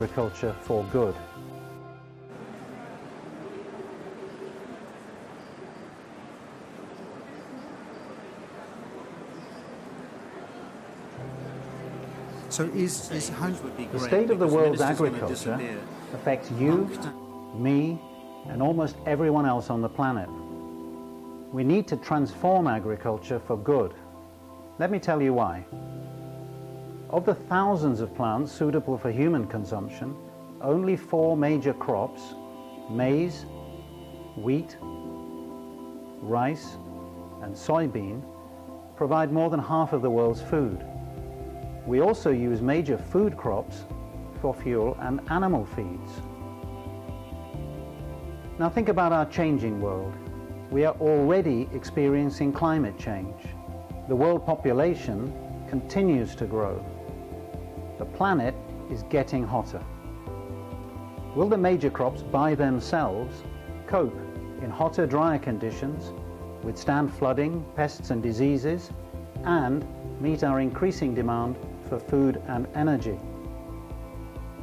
agriculture for good. So The state of the world's agriculture affects you, me, and almost everyone else on the planet. We need to transform agriculture for good. Let me tell you why. Of the thousands of plants suitable for human consumption, only 4 major crops, maize, wheat, rice, and soybean, provide more than half of the world's food. We also use major food crops for fuel and animal feeds. Now think about our changing world. We are already experiencing climate change. The world population continues to grow. The planet is getting hotter. Will the major crops by themselves cope in hotter, drier conditions, withstand flooding, pests and diseases, and meet our increasing demand for food and energy?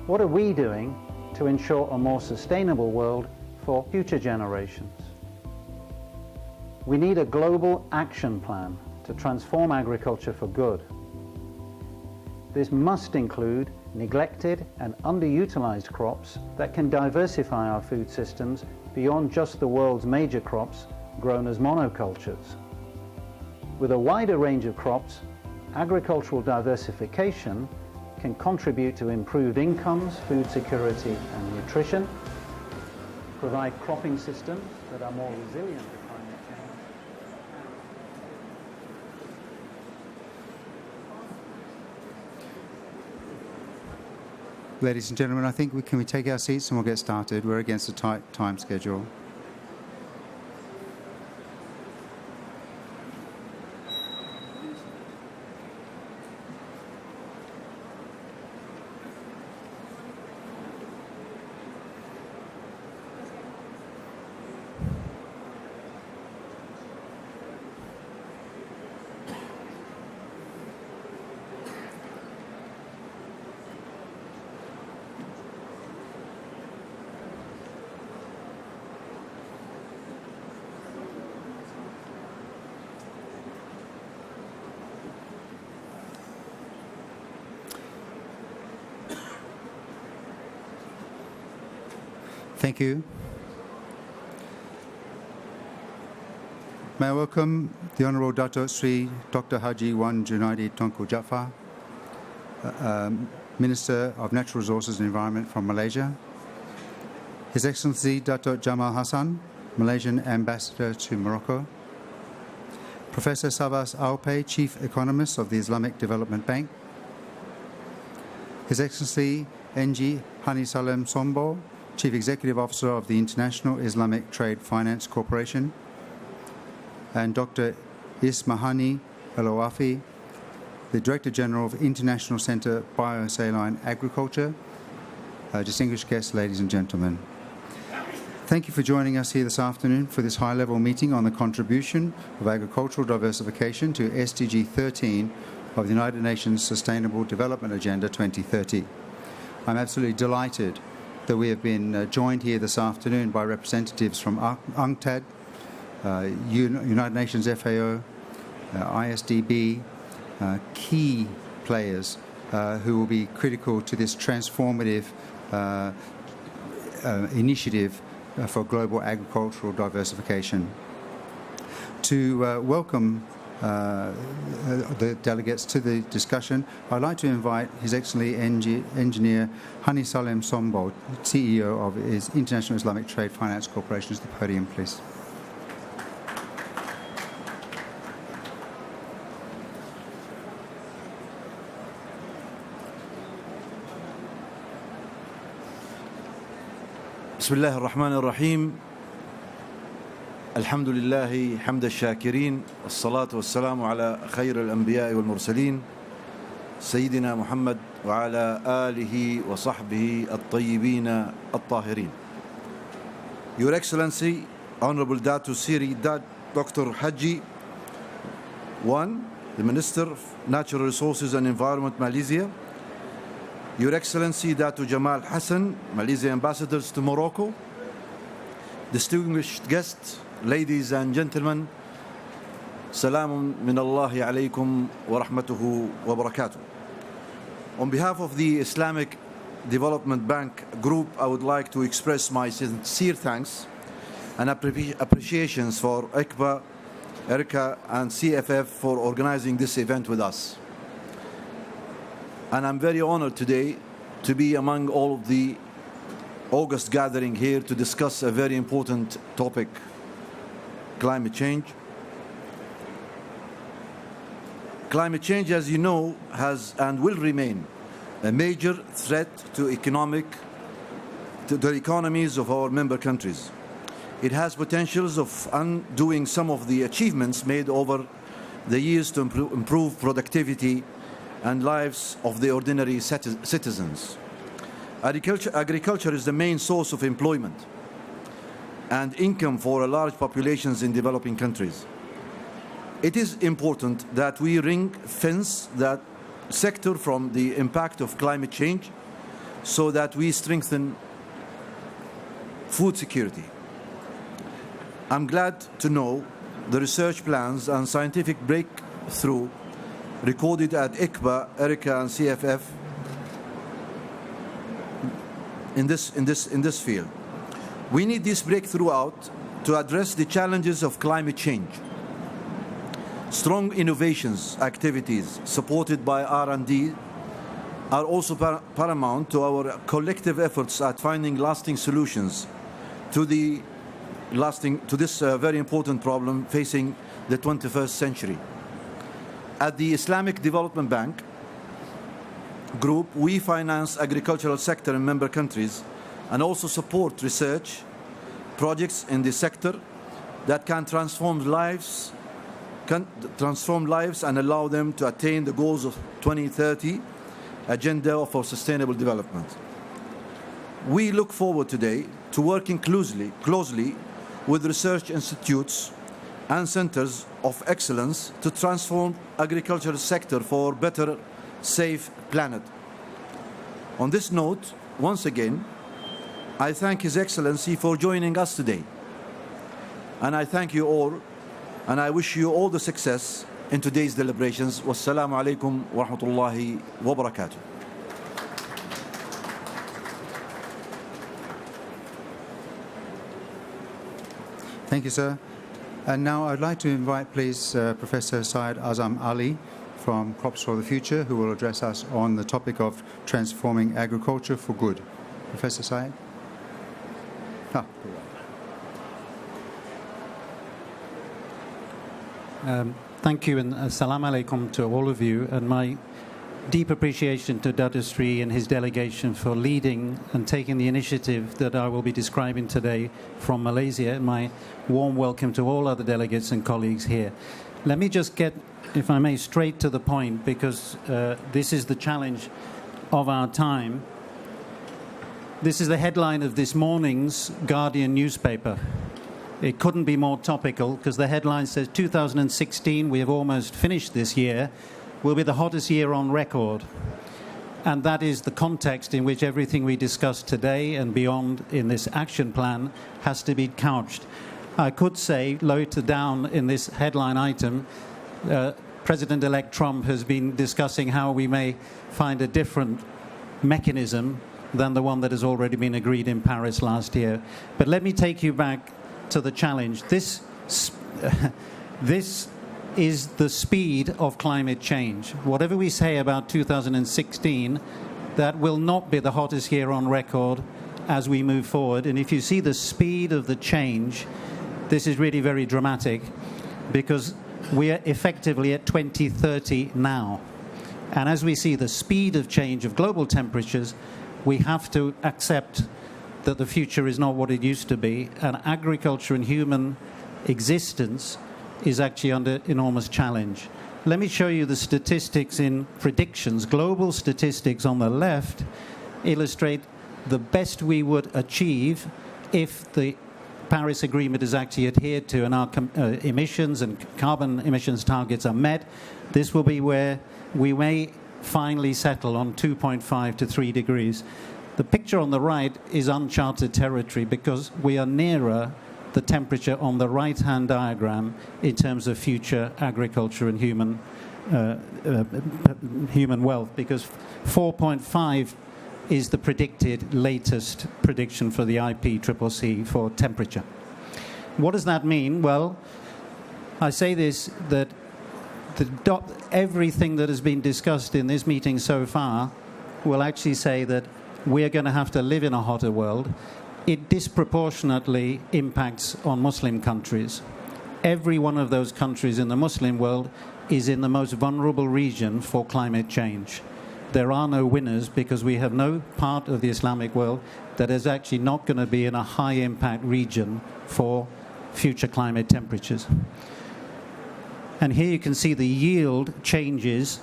What are we doing to ensure a more sustainable world for future generations? We need a global action plan to transform agriculture for good. This must include neglected and underutilized crops that can diversify our food systems beyond just the world's major crops grown as monocultures. With a wider range of crops, agricultural diversification can contribute to improved incomes, food security and nutrition, provide cropping systems that are more resilient to climate change. Ladies and gentlemen, I think can we take our seats and we'll get started. We're against a tight time schedule. Thank you. May I welcome the Honourable Dato Sri Dr. Haji Wan Junaidi Tunku Jaafar, Minister of Natural Resources and Environment from Malaysia, His Excellency Dato Jamal Hassan, Malaysian Ambassador to Morocco, Professor Savas Alpay, Chief Economist of the Islamic Development Bank, His Excellency NG Hani Salem Sombo, Chief Executive Officer of the International Islamic Trade Finance Corporation, and Dr. Ismahani Elawafi, the Director General of International Centre Bio-Saline Agriculture. Distinguished guests, ladies and gentlemen. Thank you for joining us here this afternoon for this high-level meeting on the contribution of agricultural diversification to SDG 13 of the United Nations Sustainable Development Agenda 2030. I'm absolutely delighted that we have been joined here this afternoon by representatives from UNCTAD, United Nations FAO, ISDB, key players who will be critical to this transformative initiative for global agricultural diversification. To welcome the delegates to the discussion, I'd like to invite His Excellency Engineer Hani Salem Sombo, CEO of his International Islamic Trade Finance Corporation, to the podium, please. بسم الله الرحمن الرحيم الحمد لله حمد الشاكرين والصلاة والسلام على خير الأنبياء والمرسلين سيدنا محمد وعلى آله وصحبه الطيبين الطاهرين. Your Excellency, Honorable Dato Sri Dr. Haji Wan, the Minister of Natural Resources and Environment, Malaysia, Your Excellency Datu Jamal Hassan, Malaysia Ambassadors to Morocco, distinguished guests, ladies and gentlemen, Salamun min Allahi alaykum wa rahmatuhu wa barakatuh. On behalf of the Islamic Development Bank Group, I would like to express my sincere thanks and appreciations for ICBA, ERICA, and CFF for organizing this event with us. And I'm very honored today to be among all of the August gathering here to discuss a very important topic, climate change. Climate change, as you know, has and will remain a major threat to the economies of our member countries. It has potentials of undoing some of the achievements made over the years to improve productivity and lives of the ordinary citizens. Agriculture is the main source of employment and income for large populations in developing countries. It is important that we ring-fence that sector from the impact of climate change so that we strengthen food security. I'm glad to know the research plans and scientific breakthrough recorded at ICBA, ERICA, and CFF in this field. We need this breakthrough out to address the challenges of climate change. Strong innovations activities supported by R&D are also paramount to our collective efforts at finding lasting solutions to this very important problem facing the 21st century. At the Islamic Development Bank Group, we finance agricultural sector in member countries and also support research projects in the sector that can transform lives and allow them to attain the goals of 2030 Agenda for Sustainable Development. We look forward today to working closely with research institutes and centers of excellence to transform agricultural sector for a better, safe planet. On this note, once again, I thank His Excellency for joining us today. And I thank you all, and I wish you all the success in today's deliberations. Wassalamu alaikum wa rahmatullahi wa barakatuh. Thank you, sir. And now I'd like to invite, please, Professor Syed Azam Ali from Crops for the Future, who will address us on the topic of transforming agriculture for good. Professor Syed. Thank you, and assalamu alaikum to all of you, and my deep appreciation to Dr. Sri and his delegation for leading and taking the initiative that I will be describing today from Malaysia, and my warm welcome to all other delegates and colleagues here. Let me just get, if I may, straight to the point, because this is the challenge of our time. This is the headline of this morning's Guardian newspaper. It couldn't be more topical, because the headline says 2016, we have almost finished this year, will be the hottest year on record. And that is the context in which everything we discuss today and beyond in this action plan has to be couched. I could say, later down in this headline item, President-elect Trump has been discussing how we may find a different mechanism than the one that has already been agreed in Paris last year. But let me take you back to the challenge. This is the speed of climate change. Whatever we say about 2016, that will not be the hottest year on record as we move forward. And if you see the speed of the change, this is really very dramatic, because we are effectively at 2030 now. And as we see the speed of change of global temperatures, we have to accept that the future is not what it used to be, and agriculture and human existence is actually under enormous challenge. Let me show you the statistics in predictions. Global statistics on the left illustrate the best we would achieve if the Paris Agreement is actually adhered to and our emissions and carbon emissions targets are met. This will be where we may finally settle on 2.5 to 3 degrees. The picture on the right is uncharted territory because we are nearer the temperature on the right-hand diagram in terms of future agriculture and human wealth, because 4.5 is the predicted latest prediction for the IPCC for temperature. What does that mean? Well, I say this, that everything that has been discussed in this meeting so far will actually say that we're going to have to live in a hotter world. It disproportionately impacts on Muslim countries. Every one of those countries in the Muslim world is in the most vulnerable region for climate change. There are no winners because we have no part of the Islamic world that is actually not going to be in a high-impact region for future climate temperatures. And here you can see the yield changes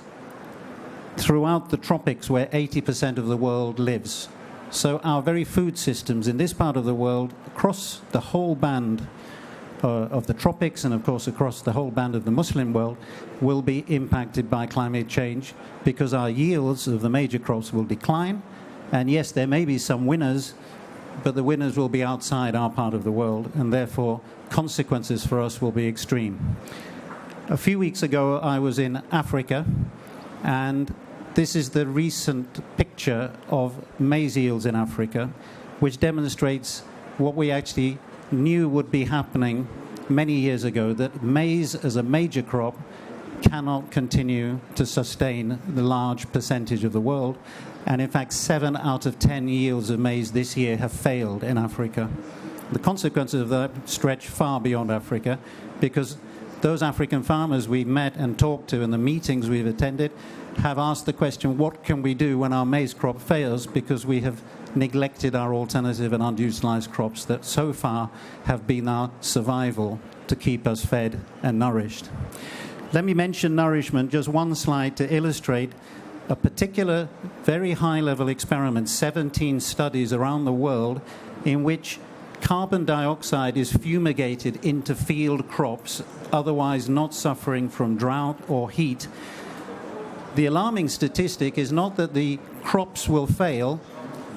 throughout the tropics where 80% of the world lives. So our very food systems in this part of the world, across the whole band of the tropics and of course across the whole band of the Muslim world, will be impacted by climate change because our yields of the major crops will decline. And yes, there may be some winners, but the winners will be outside our part of the world, and therefore consequences for us will be extreme. A few weeks ago I was in Africa, and this is the recent picture of maize yields in Africa, which demonstrates what we actually knew would be happening many years ago, that maize as a major crop cannot continue to sustain the large percentage of the world. And in fact, 7 out of 10 yields of maize this year have failed in Africa. The consequences of that stretch far beyond Africa, because those African farmers we met and talked to in the meetings we've attended have asked the question, what can we do when our maize crop fails, because we have neglected our alternative and underutilized crops that so far have been our survival to keep us fed and nourished. Let me mention nourishment, just one slide to illustrate a particular very high-level experiment, 17 studies around the world, in which carbon dioxide is fumigated into field crops, otherwise not suffering from drought or heat. The alarming statistic is not that the crops will fail,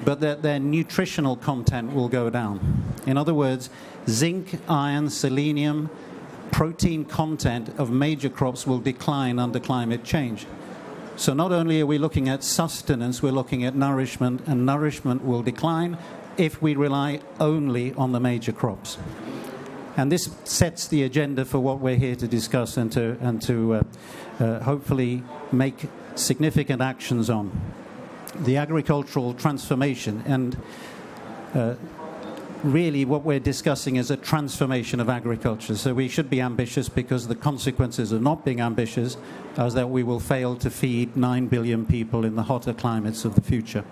but that their nutritional content will go down. In other words, zinc, iron, selenium, protein content of major crops will decline under climate change. So not only are we looking at sustenance, we're looking at nourishment, and nourishment will decline if we rely only on the major crops. And this sets the agenda for what we're here to discuss and to hopefully make significant actions on. The agricultural transformation, and really what we're discussing is a transformation of agriculture. So we should be ambitious, because the consequences of not being ambitious is that we will fail to feed 9 billion people in the hotter climates of the future.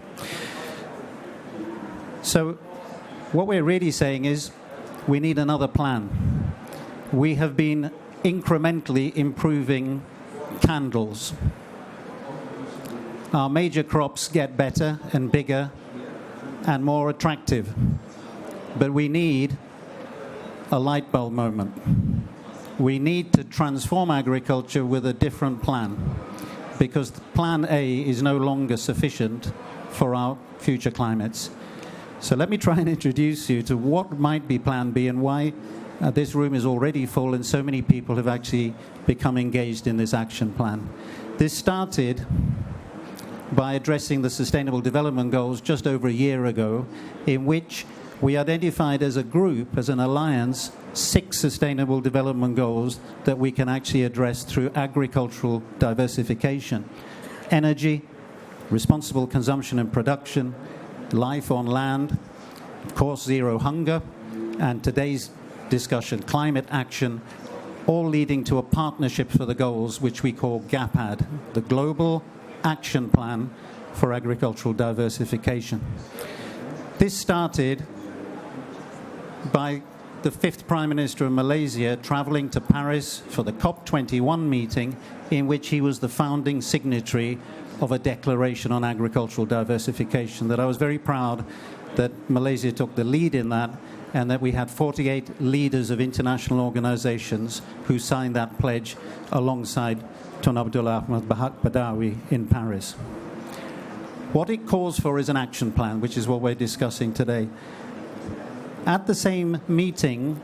So what we're really saying is we need another plan. We have been incrementally improving candles. Our major crops get better and bigger and more attractive. But we need a light bulb moment. We need to transform agriculture with a different plan, because plan A is no longer sufficient for our future climates. So let me try and introduce you to what might be plan B and why this room is already full and so many people have actually become engaged in this action plan. This started by addressing the Sustainable Development Goals just over a year ago, in which we identified as a group, as an alliance, 6 Sustainable Development Goals that we can actually address through agricultural diversification. Energy, responsible consumption and production, life on land, of course zero hunger, and today's discussion, climate action, all leading to a partnership for the goals which we call GAPAD, the Global Action Plan for Agricultural Diversification. This started by the 5th Prime Minister of Malaysia traveling to Paris for the COP21 meeting, in which he was the founding signatory of a declaration on agricultural diversification, that I was very proud that Malaysia took the lead in that, and that we had 48 leaders of international organizations who signed that pledge alongside Tun Abdullah Ahmad Badawi in Paris. What it calls for is an action plan, which is what we're discussing today. At the same meeting,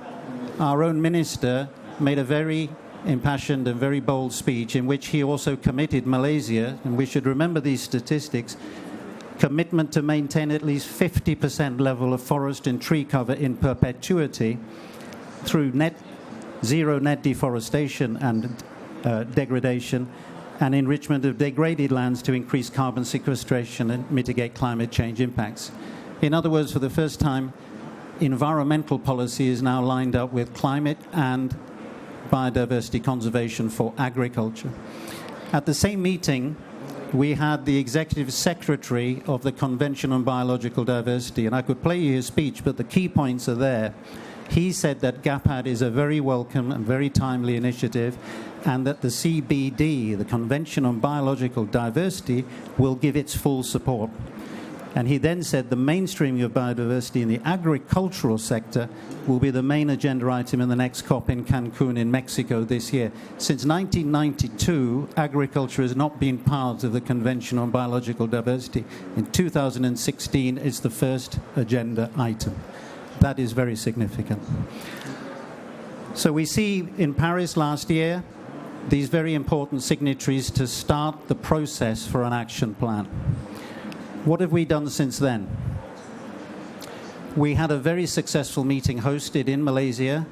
our own minister made a very impassioned and very bold speech in which he also committed Malaysia, and we should remember these statistics, commitment to maintain at least 50% level of forest and tree cover in perpetuity through zero net deforestation and degradation, and enrichment of degraded lands to increase carbon sequestration and mitigate climate change impacts. In other words, for the first time, environmental policy is now lined up with climate and biodiversity conservation for agriculture. At the same meeting, we had the executive secretary of the Convention on Biological Diversity, and I could play you his speech, but the key points are there. He said that GAPAD is a very welcome and very timely initiative, and that the CBD, the Convention on Biological Diversity, will give its full support. And he then said the mainstreaming of biodiversity in the agricultural sector will be the main agenda item in the next COP in Cancun in Mexico this year. Since 1992, agriculture has not been part of the Convention on Biological Diversity. In 2016, it's the first agenda item. That is very significant. So we see in Paris last year these very important signatories to start the process for an action plan. What have we done since then? We had a very successful meeting hosted in Malaysia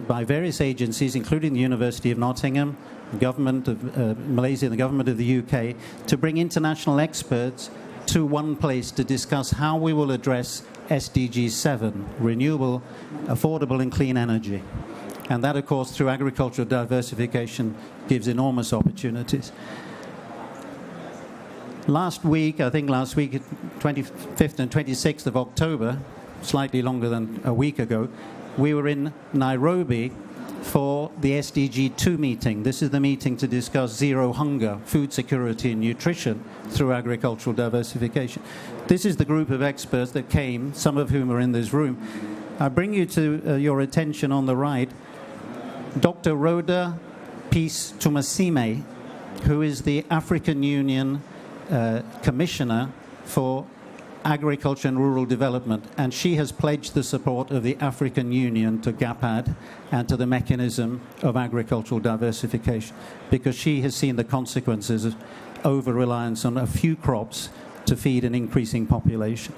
by various agencies, including the University of Nottingham, the government of Malaysia, and the government of the UK, to bring international experts to one place to discuss how we will address SDG 7, renewable, affordable and clean energy. And that, of course, through agricultural diversification, gives enormous opportunities. Last week, 25th and 26th of October, slightly longer than a week ago, we were in Nairobi for the SDG 2 meeting. This is the meeting to discuss zero hunger, food security and nutrition through agricultural diversification. This is the group of experts that came, some of whom are in this room. I bring you to your attention on the right, Dr. Rhoda Peace Tumasime, who is the African Union Commissioner for Agriculture and Rural Development, and she has pledged the support of the African Union to GAPAD and to the mechanism of agricultural diversification, because she has seen the consequences of over-reliance on a few crops to feed an increasing population.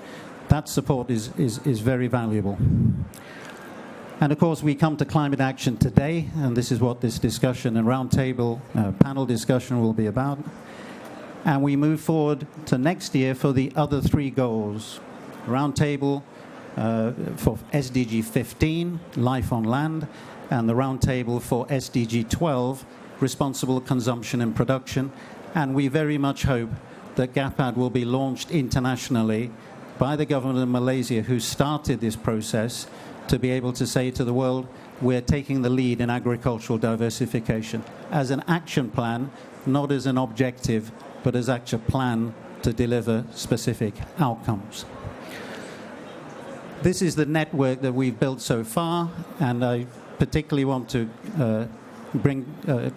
That support is very valuable. And of course, we come to climate action today, and this is what this discussion and roundtable panel discussion will be about. And we move forward to next year for the other three goals. Roundtable for SDG 15, life on land, and the roundtable for SDG 12, responsible consumption and production. And we very much hope that GAPAD will be launched internationally by the government of Malaysia, who started this process, to be able to say to the world, we're taking the lead in agricultural diversification as an action plan, not as an objective, but as actually a plan to deliver specific outcomes. This is the network that we've built so far, and I particularly want to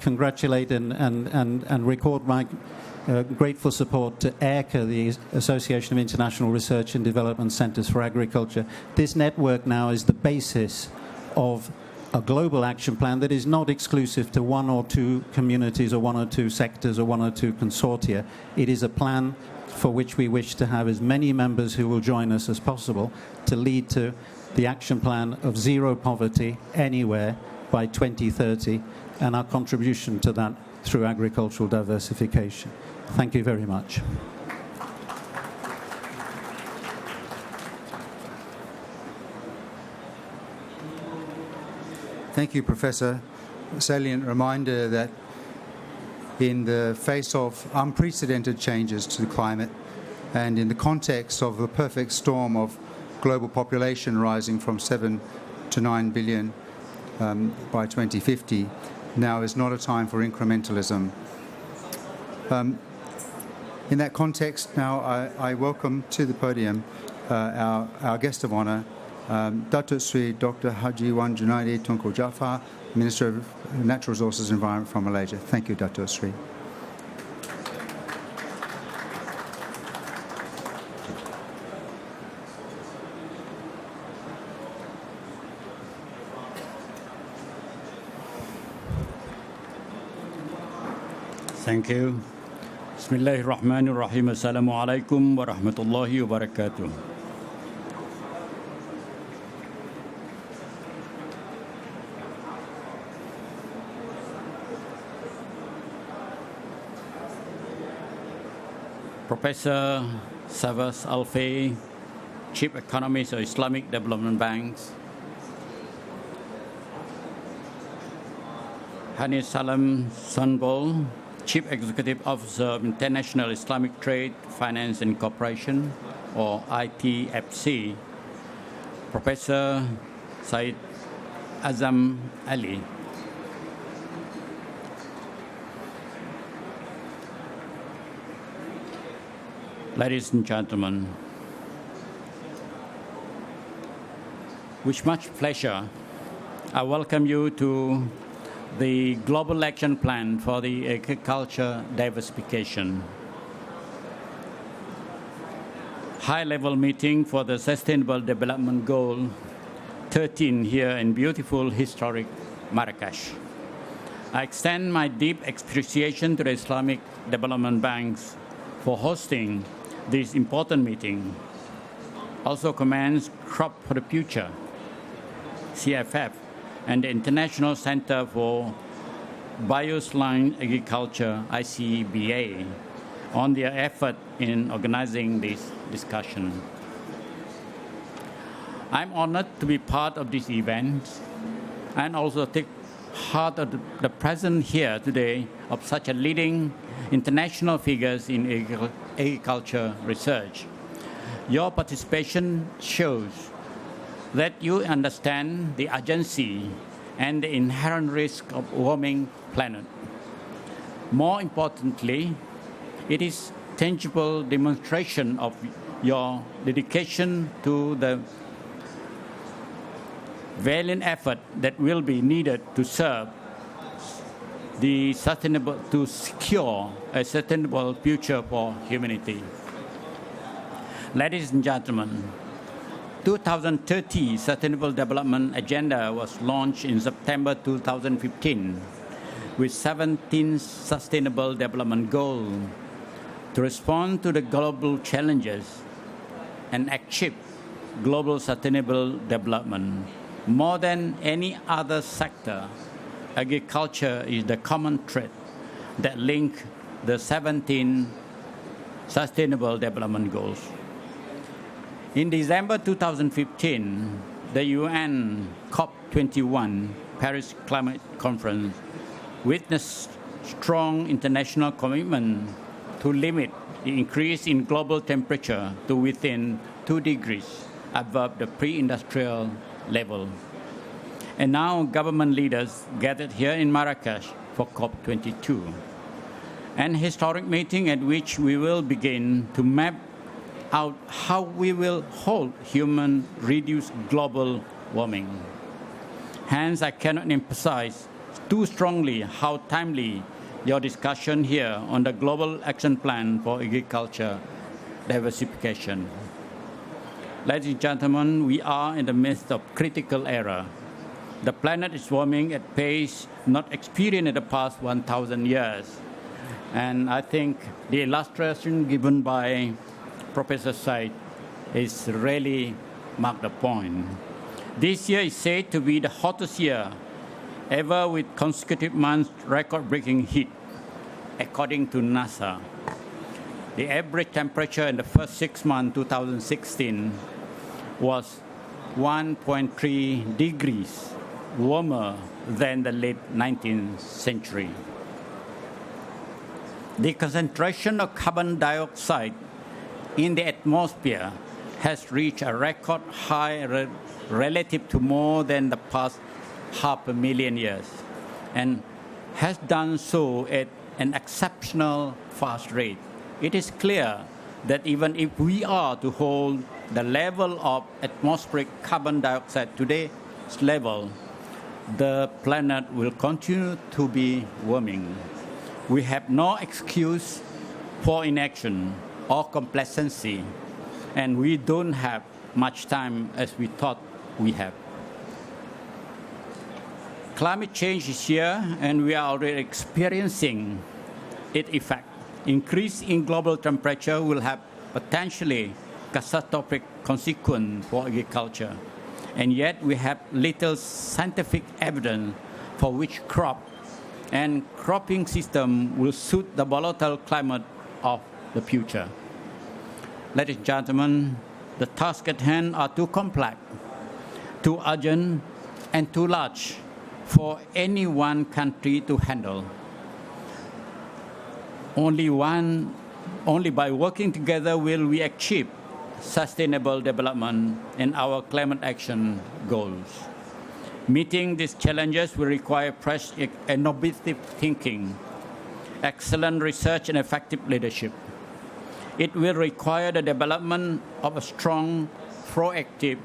congratulate and record my grateful support to ERCA, the Association of International Research and Development Centers for Agriculture. This network now is the basis of a global action plan that is not exclusive to one or two communities or one or two sectors or one or two consortia. It is a plan for which we wish to have as many members who will join us as possible to lead to the action plan of zero poverty anywhere by 2030, and our contribution to that through agricultural diversification. Thank you very much. Thank you, Professor. A salient reminder that in the face of unprecedented changes to the climate and in the context of the perfect storm of global population rising from 7 to 9 billion by 2050, now is not a time for incrementalism. In that context, now I welcome to the podium our guest of honour, Datuk Sri Dr. Haji Wan Junaidi Tunku Jaafar, Minister of Natural Resources and Environment from Malaysia. Thank you, Datuk Sri. Thank you. Bismillahirrahmanirrahim. Assalamualaikum warahmatullahi wabarakatuh. Professor Savas Alfay, Chief Economist of Islamic Development Banks, Hani Salam Sonbol, Chief Executive Officer of International Islamic Trade, Finance and Cooperation, or ITFC, Professor Said Azam Ali, ladies and gentlemen, with much pleasure, I welcome you to the Global Action Plan for the Agriculture Diversification, high-level meeting for the Sustainable Development Goal 13 here in beautiful historic Marrakesh. I extend my deep appreciation to the Islamic Development Banks for hosting this important meeting. Also commends Crop for the Future, CFF, and the International Center for Biosaline Agriculture, ICBA, on their effort in organizing this discussion. I'm honored to be part of this event and also take heart of the presence here today of such a leading international figures in agriculture research. Your participation shows that you understand the urgency and the inherent risk of warming planet. More importantly, it is tangible demonstration of your dedication to the valiant effort that will be needed to serve the sustainable, to secure a sustainable future for humanity. Ladies and gentlemen, 2030 Sustainable Development Agenda was launched in September 2015 with 17 Sustainable Development Goals to respond to the global challenges and achieve global sustainable development. More than any other sector, agriculture is the common thread that links the 17 Sustainable Development Goals. In December 2015, the UN COP21 Paris Climate Conference witnessed strong international commitment to limit the increase in global temperature to within 2 degrees above the pre-industrial level. And now government leaders gathered here in Marrakesh for COP22, an historic meeting at which we will begin to map out how we will hold human reduce global warming. Hence, I cannot emphasize too strongly how timely your discussion here on the Global Action Plan for Agriculture Diversification. Ladies and gentlemen, we are in the midst of critical era. The planet is warming at pace not experienced in the past 1,000 years. And I think the illustration given by Professor Said is really marked the point. This year is said to be the hottest year ever with consecutive months record-breaking heat, according to NASA. The average temperature in the first 6 months, 2016, was 1.3 degrees warmer than the late 19th century. The concentration of carbon dioxide in the atmosphere has reached a record high relative to more than the past 500,000 years and has done so at an exceptional fast rate. It is clear that even if we are to hold the level of atmospheric carbon dioxide today's level, the planet will continue to be warming. We have no excuse for inaction or complacency, and we don't have much time as we thought we have. Climate change is here, and we are already experiencing its effect. Increase in global temperature will have potentially catastrophic consequences for agriculture, and yet we have little scientific evidence for which crop and cropping system will suit the volatile climate of the future. Ladies and gentlemen, the tasks at hand are too complex, too urgent, and too large for any one country to handle. Only by working together will we achieve sustainable development and our climate action goals. Meeting these challenges will require fresh and innovative thinking, excellent research, and effective leadership. It will require the development of a strong, proactive,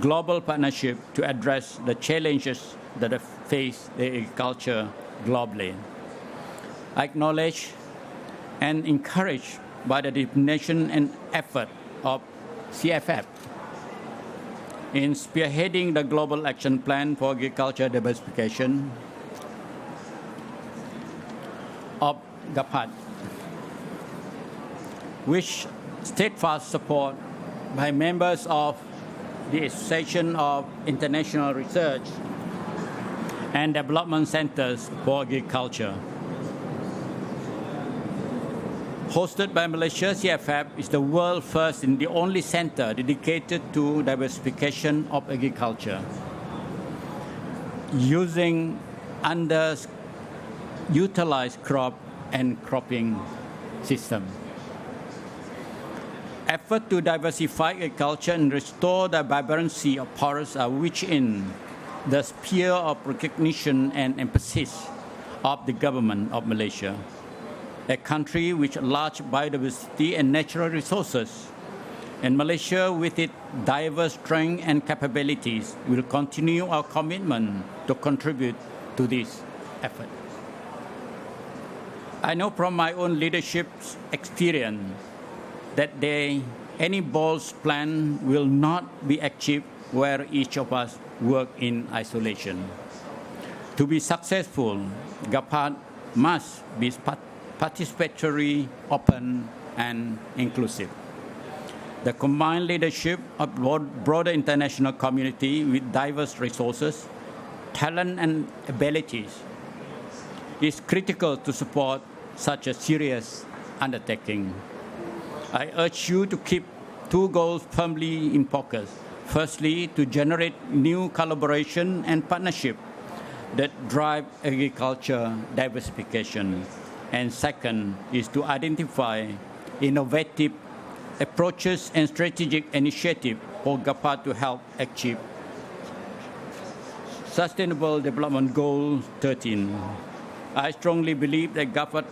global partnership to address the challenges that face the agriculture globally. I acknowledge and encourage by the determination and effort of CFF in spearheading the Global Action Plan for Agriculture Diversification of GAPAD, which steadfast support by members of the Association of International Research and Development Centers for Agriculture. Hosted by Malaysia, CFF is the world's first and the only center dedicated to diversification of agriculture, using underutilized crop and cropping system. Effort to diversify agriculture and restore the vibrancy of forests are within the sphere of recognition and emphasis of the government of Malaysia, a country with large biodiversity and natural resources. And Malaysia, with its diverse strengths and capabilities, will continue our commitment to contribute to this effort. I know from my own leadership experience that any bold plan will not be achieved where each of us work in isolation. To be successful, GAPAD must be participatory, open, and inclusive. The combined leadership of broader international community with diverse resources, talent, and abilities is critical to support such a serious undertaking. I urge you to keep two goals firmly in focus. Firstly, to generate new collaboration and partnership that drive agriculture diversification. And second is to identify innovative approaches and strategic initiatives for GAPAD to help achieve Sustainable Development Goal 13. I strongly believe that GAPAD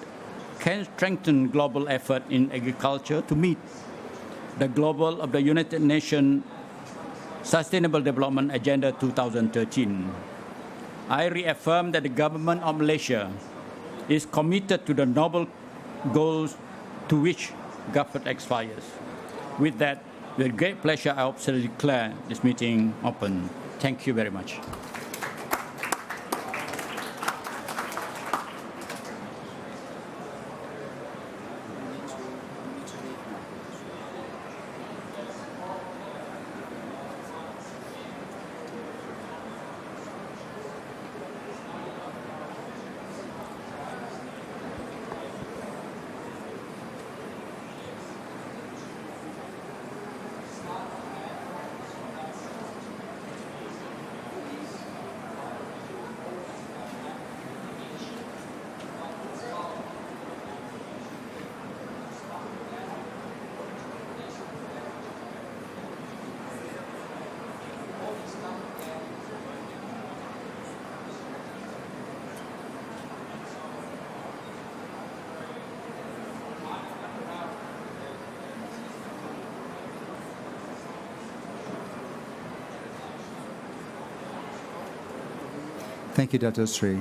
can strengthen global effort in agriculture to meet the goal of the United Nations Sustainable Development Agenda 2013. I reaffirm that the government of Malaysia is committed to the noble goals to which GAPAD aspires. With that, with great pleasure, I officially declare this meeting open. Thank you very much. Thank you, Dr. Sri.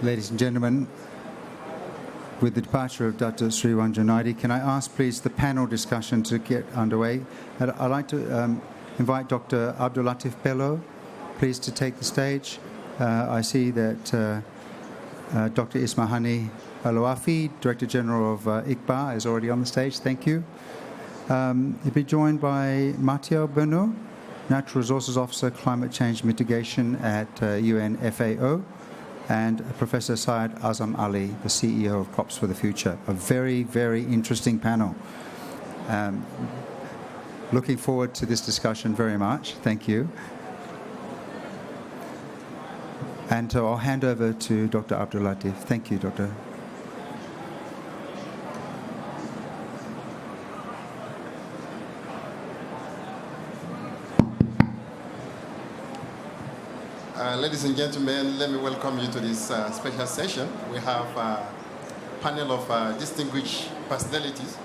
Ladies and gentlemen, with the departure of Dr. Sri Ranjanayake, can I ask, please, the panel discussion to get underway? I'd like to invite Dr. Abdul Latif Bello, please, to take the stage. I see that Dr. Ismahani Aloafi, Director General of ICBA, is already on the stage. Thank you. You'll be joined by Mathieu Bernot, Natural Resources Officer, Climate Change Mitigation at UNFAO, and Professor Syed Azam Ali, the CEO of Crops for the Future. A very, very interesting panel. Looking forward to this discussion very much. Thank you. And so I'll hand over to Dr. Abdul Latif. Thank you, Doctor. Ladies and gentlemen, let me welcome you to this special session. We have a panel of distinguished personalities.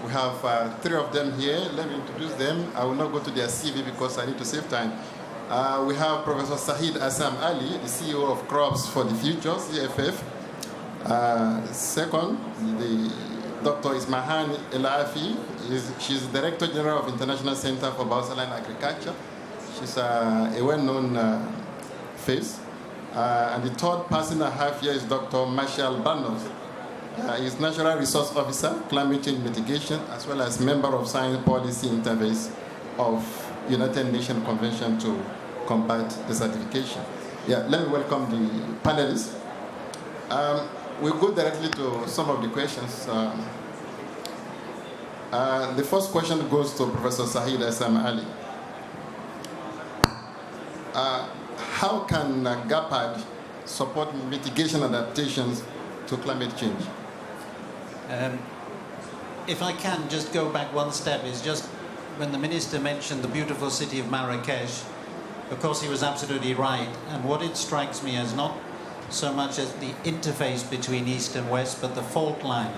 We have 3 of them here. Let me introduce them. I will not go to their CV because I need to save time. We have Professor Syed Azam Ali, the CEO of Crops for the Future, CFF. Second, the Dr. Ismahani Elafi. She's the Director General of International Center for Biosaline Agriculture. She's a well-known face. And the third person I have here is Dr. Marshall Barnos. He's Natural Resource Officer, Climate Change Mitigation, as well as member of Science Policy Interface of United Nations Convention to Combat Desertification. Yeah, let me welcome the panelists. We'll go directly to some of the questions. The first question goes to Professor Syed Azam Ali. How can GAPAD support mitigation adaptations to climate change? If I can just go back one step, is just when the minister mentioned the beautiful city of Marrakesh, of course he was absolutely right. And what it strikes me as not so much as the interface between East and West, but the fault line.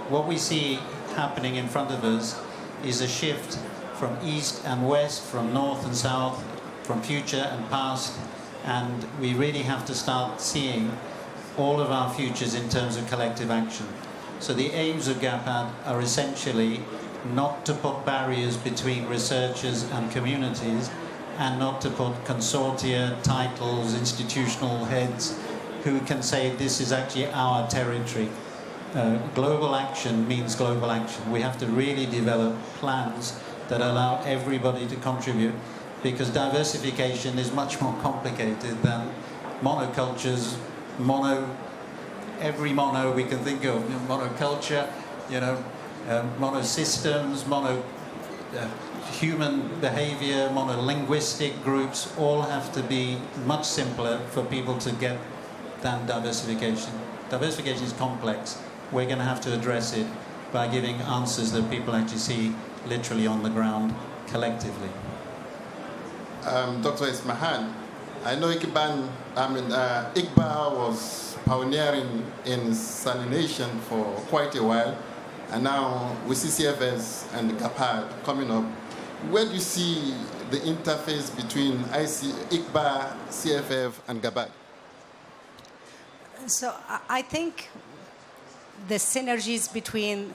What we see happening in front of us is a shift from East and West, from North and South, from future and past, and we really have to start seeing all of our futures in terms of collective action. So the aims of GAPAD are essentially not to put barriers between researchers and communities, and not to put consortia, titles, institutional heads who can say this is actually our territory. Global action means global action. We have to really develop plans that allow everybody to contribute, because diversification is much more complicated than monocultures, every mono we can think of, monoculture, monosystems, human behavior, monolinguistic groups, all have to be much simpler for people to get than diversification. Diversification is complex. We're going to have to address it by giving answers that people actually see literally on the ground collectively. Dr. Ismahan, I know ICBA was pioneering in salination for quite a while, and now we see CFS and GAPAD coming up. Where do you see the interface between ICBA, CFF, and GAPAD? So I think the synergies between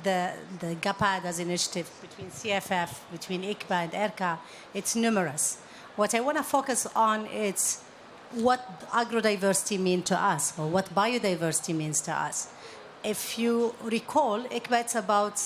the GAPAD as initiative, between CFF, between ICBA and ERCA, it's numerous. What I want to focus on is what agrodiversity means to us, or what biodiversity means to us. If you recall, ICBA is about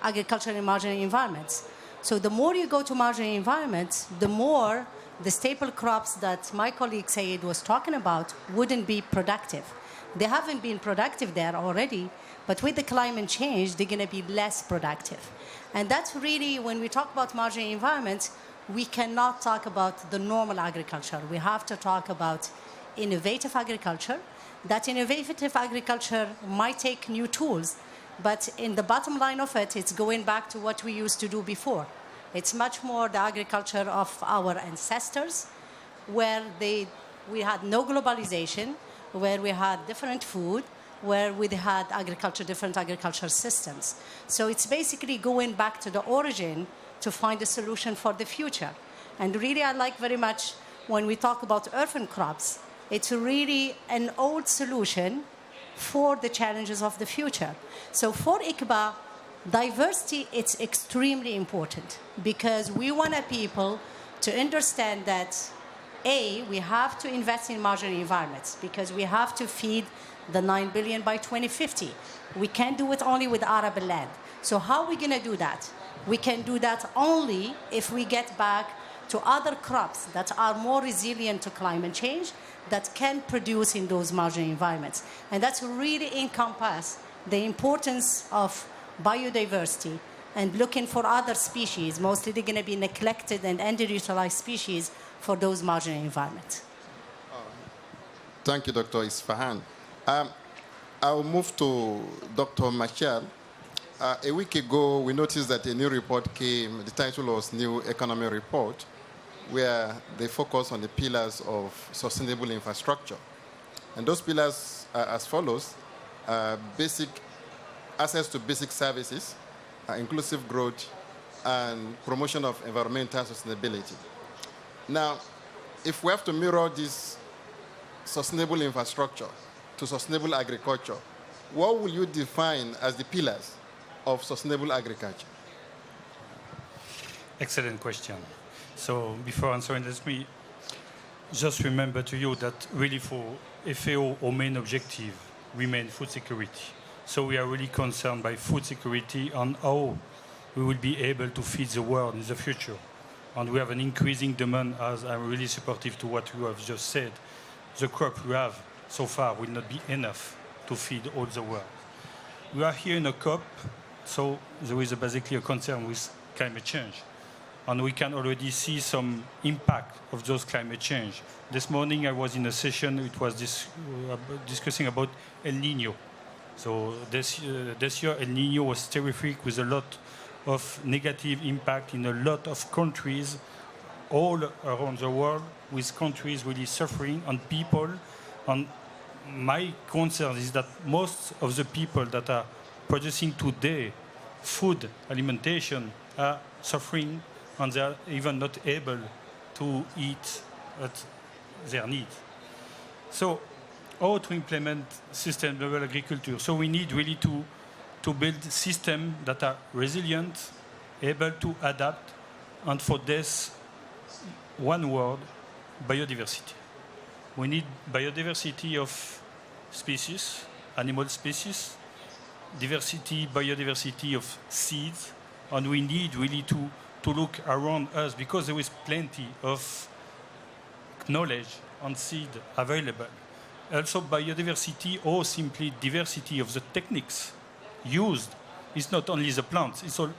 agriculture in marginal environments. So the more you go to marginal environments, the more the staple crops that my colleague Sayed was talking about wouldn't be productive. They haven't been productive there already, but with the climate change, they're going to be less productive. And that's really, when we talk about marginal environments, we cannot talk about the normal agriculture. We have to talk about innovative agriculture. That innovative agriculture might take new tools, but in the bottom line of it, it's going back to what we used to do before. It's much more the agriculture of our ancestors, where we had no globalization, where we had different food, where we had different agriculture systems. So it's basically going back to the origin to find a solution for the future. And really, I like very much when we talk about urban crops, it's really an old solution for the challenges of the future. So for ICBA, diversity, it's extremely important because we want people to understand that, A, we have to invest in marginal environments because we have to feed the 9 billion by 2050. We can't do it only with arable land. So how are we going to do that? We can do that only if we get back to other crops that are more resilient to climate change, that can produce in those marginal environments. And that's really encompass the importance of biodiversity and looking for other species. Mostly they're going to be neglected and underutilized species for those marginal environments. Thank you, Dr. Isfahan. I'll move to Dr. Machel. A week ago, we noticed that a new report came. The title was New Economy Report, where they focus on the pillars of sustainable infrastructure. And those pillars are as follows: basic access to basic services, inclusive growth, and promotion of environmental sustainability. Now, if we have to mirror this sustainable infrastructure to sustainable agriculture, what will you define as the pillars of sustainable agriculture? Excellent question. So before answering, let me just remember to you that really for FAO, our main objective remains food security. So we are really concerned by food security and how we will be able to feed the world in the future. And we have an increasing demand, as I'm really supportive to what you have just said. The crop we have so far will not be enough to feed all the world. We are here in a COP, so there is basically a concern with climate change. And we can already see some impact of those climate change. This morning I was in a session which was discussing about El Nino. So this year El Nino was terrific with a lot of negative impact in a lot of countries all around the world, with countries really suffering and people. And my concern is that most of the people that are producing today food, alimentation, are suffering and they are even not able to eat at their need. So how to implement sustainable agriculture? So we need really to build systems that are resilient, able to adapt, and for this, one word, biodiversity. We need biodiversity of species, animal species, biodiversity of seeds, and we need really to look around us because there is plenty of knowledge and seed available. Also biodiversity or simply diversity of the techniques used. It's not only the plants, it's all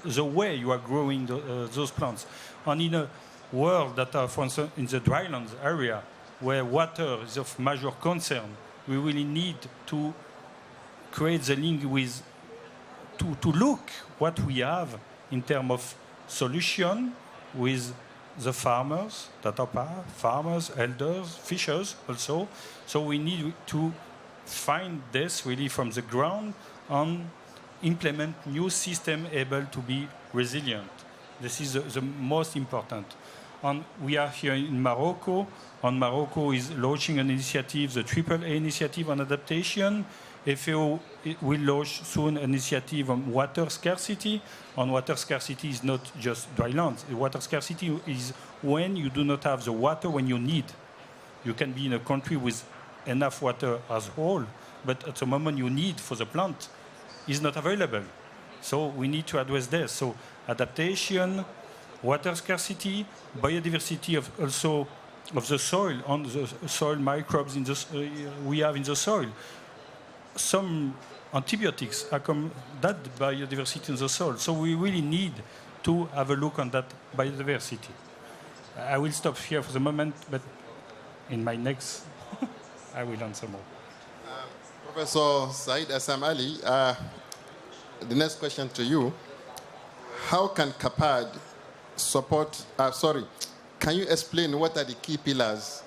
the way you are growing those plants. And in a world that are, for instance, in the drylands area, where water is of major concern, we really need to create the link with, to look what we have in terms of solution with the farmers, that are farmers, elders, fishers also. So we need to find this really from the ground and implement new system able to be resilient. This is the most important. And we are here in Morocco, and Morocco is launching an initiative, the AAA initiative on adaptation. FAO will launch soon an initiative on water scarcity. And water scarcity is not just dry lands. Water scarcity is when you do not have the water when you need. You can be in a country with enough water as a whole, but at the moment you need for the plant is not available. So we need to address this. So adaptation, water scarcity, biodiversity of also of the soil, on the soil microbes in the, we have in the soil. Some antibiotics are that biodiversity in the soil. So we really need to have a look on that biodiversity. I will stop here for the moment, but in my next, I will answer more. Professor Said Assam Ali, the next question to you. How can CAPAD support, can you explain what are the key pillars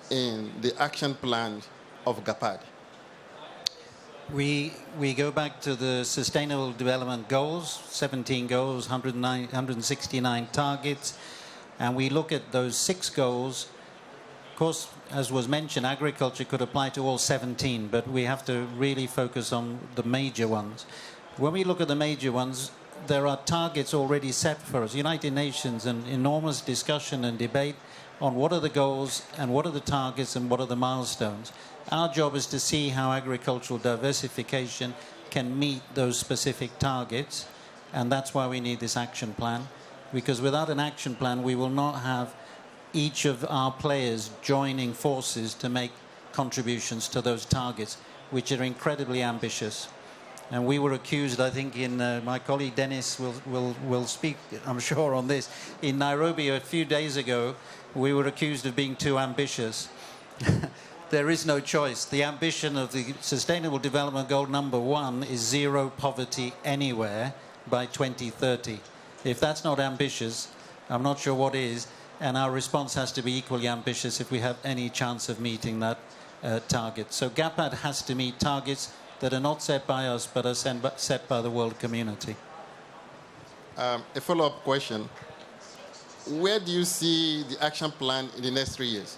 in the action plan of GAPAD? We go back to the Sustainable Development Goals, 17 goals, 169 targets, and we look at those 6 goals. Of course, as was mentioned, agriculture could apply to all 17, but we have to really focus on the major ones. When we look at the major ones, there are targets already set for us. United Nations, an enormous discussion and debate on what are the goals and what are the targets and what are the milestones. Our job is to see how agricultural diversification can meet those specific targets, and that's why we need this action plan, because without an action plan we will not have each of our players joining forces to make contributions to those targets, which are incredibly ambitious. And we were accused, I think, my colleague Dennis will speak, I'm sure, on this. In Nairobi a few days ago, we were accused of being too ambitious. There is no choice. The ambition of the Sustainable Development Goal number 1 is zero poverty anywhere by 2030. If that's not ambitious, I'm not sure what is. And our response has to be equally ambitious if we have any chance of meeting that target. So GAPAD has to meet targets that are not set by us, but are set by the world community. A follow-up question. Where do you see the action plan in the next 3 years?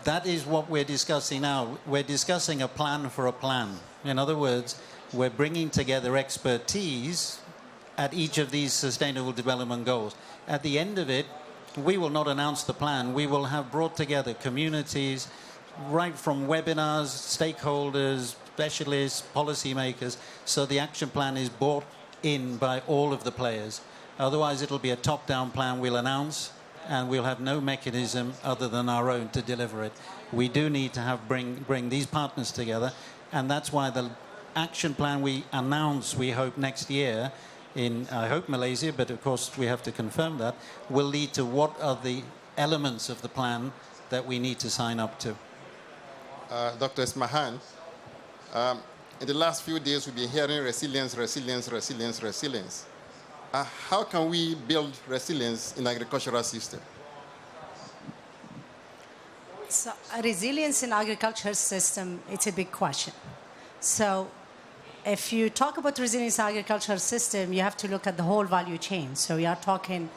That is what we're discussing now. We're discussing a plan for a plan. In other words, we're bringing together expertise at each of these Sustainable Development Goals. At the end of it, we will not announce the plan. We will have brought together communities, right from webinars, stakeholders, specialists, policymakers, so the action plan is brought in by all of the players. Otherwise, it'll be a top-down plan we'll announce, and we'll have no mechanism other than our own to deliver it. We do need to bring these partners together, and that's why the action plan we announce, we hope, next year in, I hope, Malaysia, but of course we have to confirm that, will lead to what are the elements of the plan that we need to sign up to. Dr. Ismahan, in the last few days we've been hearing resilience. How can we build resilience in the agricultural system? So resilience in agricultural system, it's a big question. So if you talk about resilience in agricultural system, you have to look at the whole value chain. So we are talking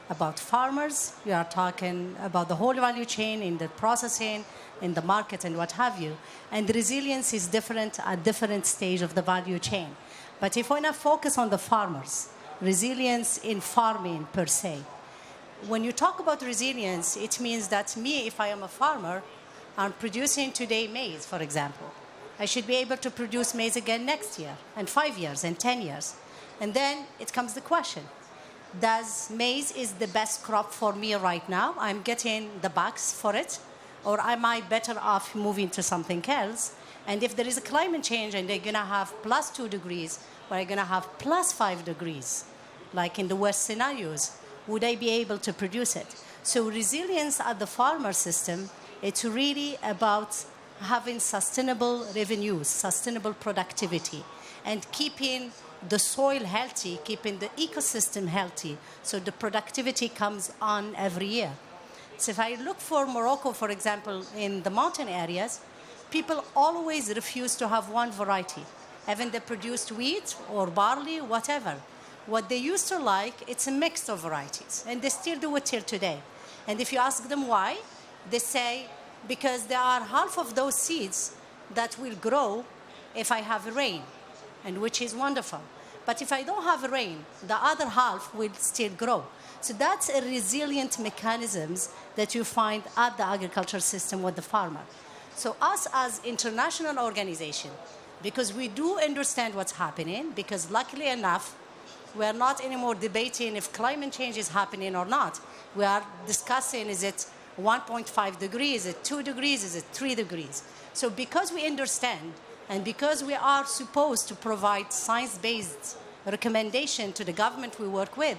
about farmers, we are talking about the whole value chain in the processing, in the market, and what have you. And resilience is different at different stage of the value chain. But if we now focus on the farmers, resilience in farming per se, when you talk about resilience, it means that me, if I am a farmer, I'm producing today maize, for example. I should be able to produce maize again next year, and 5 years, and 10 years. And then it comes the question, does maize is the best crop for me right now? I'm getting the bucks for it, or am I better off moving to something else? And if there is a climate change and they're going to have +2 degrees, or they're going to have +5 degrees, like in the worst scenarios, would I be able to produce it? So resilience at the farmer system, it's really about having sustainable revenues, sustainable productivity, and keeping the soil healthy, keeping the ecosystem healthy, so the productivity comes on every year. So if I look for Morocco, for example, in the mountain areas, people always refuse to have one variety. Even they produced wheat or barley, whatever. What they used to like, it's a mix of varieties, and they still do it till today. And if you ask them why, they say, because there are half of those seeds that will grow if I have rain, and which is wonderful. But if I don't have rain, the other half will still grow. So that's a resilient mechanisms that you find at the agriculture system with the farmer. So us as international organization, because we do understand what's happening, because luckily enough, we are not anymore debating if climate change is happening or not. We are discussing, is it 1.5 degrees, is it 2 degrees, is it 3 degrees? So because we understand, and because we are supposed to provide science-based recommendation to the government we work with,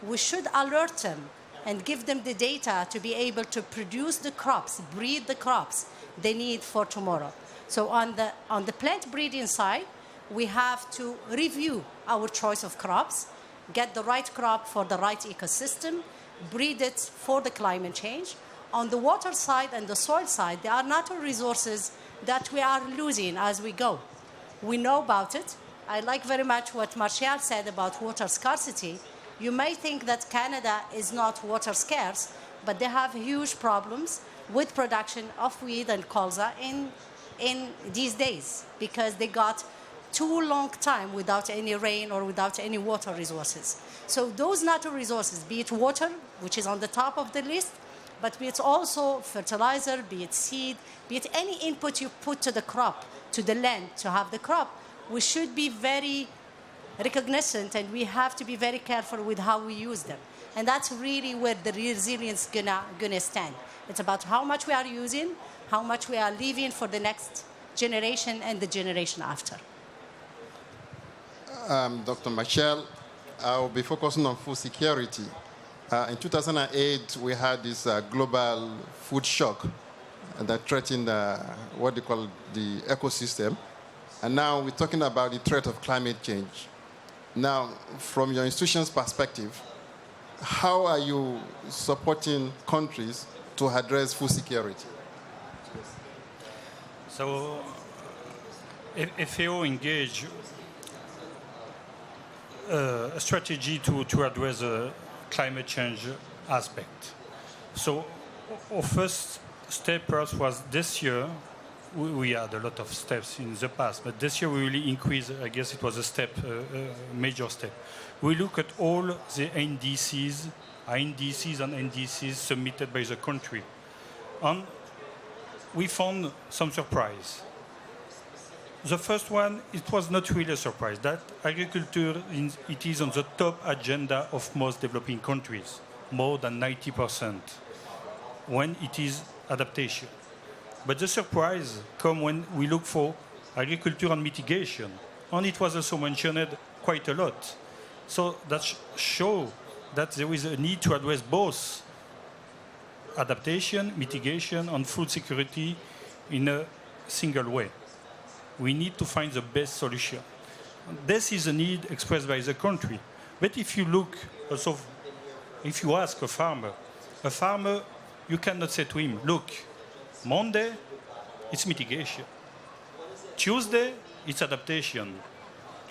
we should alert them and give them the data to be able to produce the crops, breed the crops they need for tomorrow. So on the plant breeding side, we have to review our choice of crops, get the right crop for the right ecosystem, breed it for the climate change. On the water side and the soil side, there are natural resources that we are losing as we go. We know about it. I like very much what Martial said about water scarcity. You may think that Canada is not water scarce, but they have huge problems with production of wheat and colza in these days because they got too long time without any rain or without any water resources. So those natural resources, be it water, which is on the top of the list, but be it also fertilizer, be it seed, be it any input you put to the crop, to the land to have the crop, we should be very recognizant and we have to be very careful with how we use them. And that's really where the resilience gonna stand. It's about how much we are using, how much we are leaving for the next generation and the generation after. Dr. Martial, I'll be focusing on food security. In 2008, we had this global food shock that threatened what they call the ecosystem. And now we're talking about the threat of climate change. Now, from your institution's perspective, how are you supporting countries to address food security? So, FAO engaged a strategy to address the climate change aspect. So, our first step perhaps was this year. We had a lot of steps in the past, but this year we really increased. I guess it was a major step. We look at all the NDCs and NDCs submitted by the country. And we found some surprise. The first one, it was not really a surprise, that agriculture it is on the top agenda of most developing countries, more than 90%, when it is adaptation. But the surprise comes when we look for agriculture and mitigation, and it was also mentioned quite a lot. So that shows that there is a need to address both adaptation, mitigation, and food security in a single way. We need to find the best solution. This is a need expressed by the country. But if you look also, if you ask a farmer, you cannot say to him, look, Monday, it's mitigation. Tuesday, it's adaptation.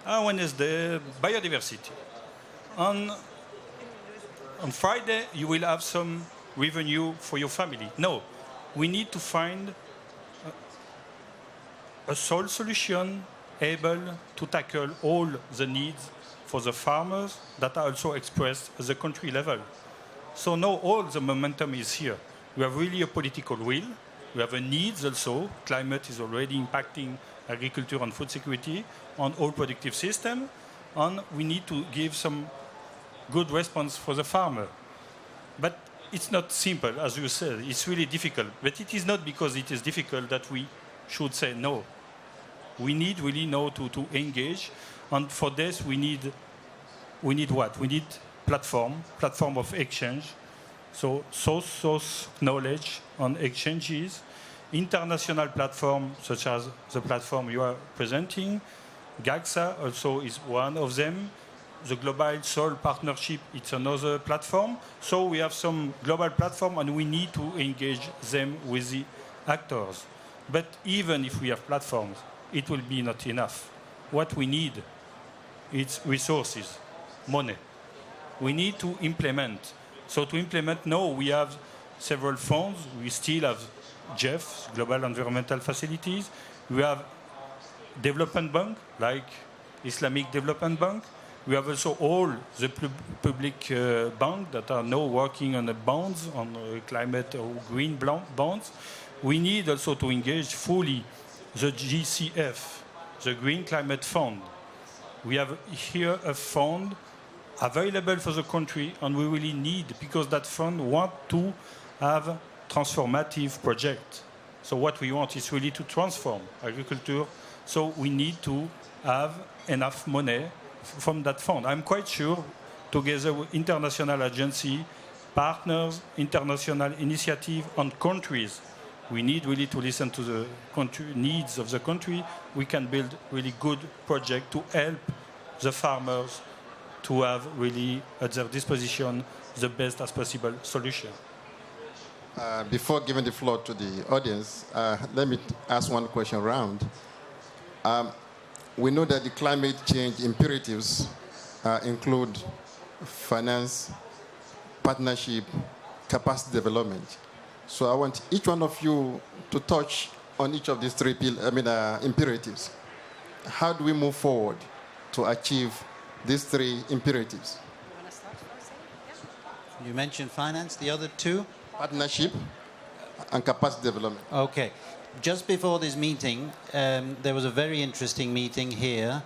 Wednesday, biodiversity. On Friday, you will have some revenue for your family. No, we need to find a sole solution able to tackle all the needs for the farmers that are also expressed at the country level. So now all the momentum is here. We have really a political will. We have a needs also. Climate is already impacting agriculture and food security on all productive systems. And we need to give some good response for the farmer. But it's not simple, as you said. It's really difficult. But it is not because it is difficult that we should say no. We need really now to engage. And for this, we need what? We need platform of exchange. So source knowledge on exchanges, international platforms such as the platform you are presenting. GAGSA also is one of them. The Global Soil Partnership, it's another platform. So we have some global platform and we need to engage them with the actors. But even if we have platforms, it will be not enough. What we need is resources, money. We need to implement. So to implement, now we have several funds. We still have GEF, Global Environmental Facilities. We have development bank, like Islamic Development Bank. We have also all the public banks that are now working on the bonds, on climate or green bonds. We need also to engage fully the GCF, the Green Climate Fund. We have here a fund available for the country, and we really need, because that fund want to have transformative project. So what we want is really to transform agriculture. So we need to have enough money from that fund. I'm quite sure, together with international agency, partners, international initiative, and countries, we need really to listen to the needs of the country. We can build really good project to help the farmers to have really at their disposition the best as possible solution. Before giving the floor to the audience, let me ask one question round. We know that the climate change imperatives include finance, partnership, capacity development. So I want each one of you to touch on each of these three imperatives. How do we move forward to achieve these three imperatives? You want to start first? You mentioned finance, the other two? Partnership and capacity development. Okay. Just before this meeting, there was a very interesting meeting here.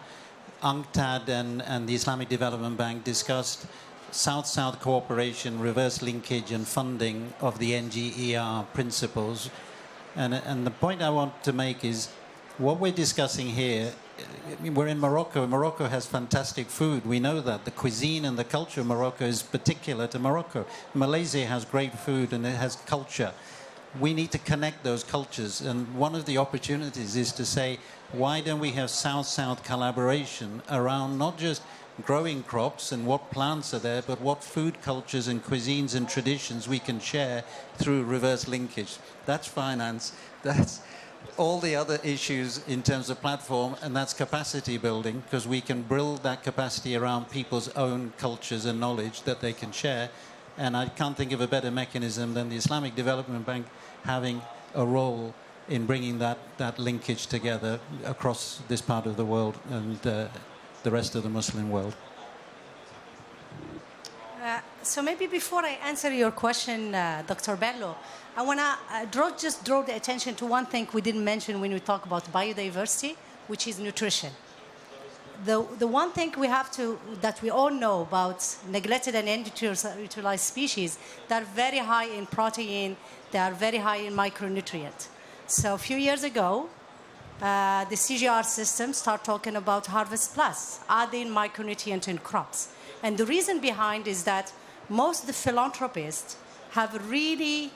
UNCTAD and the Islamic Development Bank discussed South-South cooperation, reverse linkage and funding of the NGER principles. And the point I want to make is what we're discussing here, we're in Morocco. Morocco has fantastic food. We know that. The cuisine and the culture of Morocco is particular to Morocco. Malaysia has great food and it has culture. We need to connect those cultures. And one of the opportunities is to say, why don't we have South-South collaboration around not just growing crops and what plants are there, but what food cultures and cuisines and traditions we can share through reverse linkage. That's finance. That's all the other issues in terms of platform, and that's capacity building, because we can build that capacity around people's own cultures and knowledge that they can share. And I can't think of a better mechanism than the Islamic Development Bank having a role in bringing that linkage together across this part of the world and the rest of the Muslim world. So maybe before I answer your question, Dr. Bello, I want to just draw the attention to one thing we didn't mention when we talk about biodiversity, which is nutrition. The one thing that we all know about neglected and underutilized species, they're very high in protein, they are very high in micronutrient. So a few years ago, the CGR system started talking about Harvest Plus, adding micronutrient in crops. And the reason behind is that most of the philanthropists have really,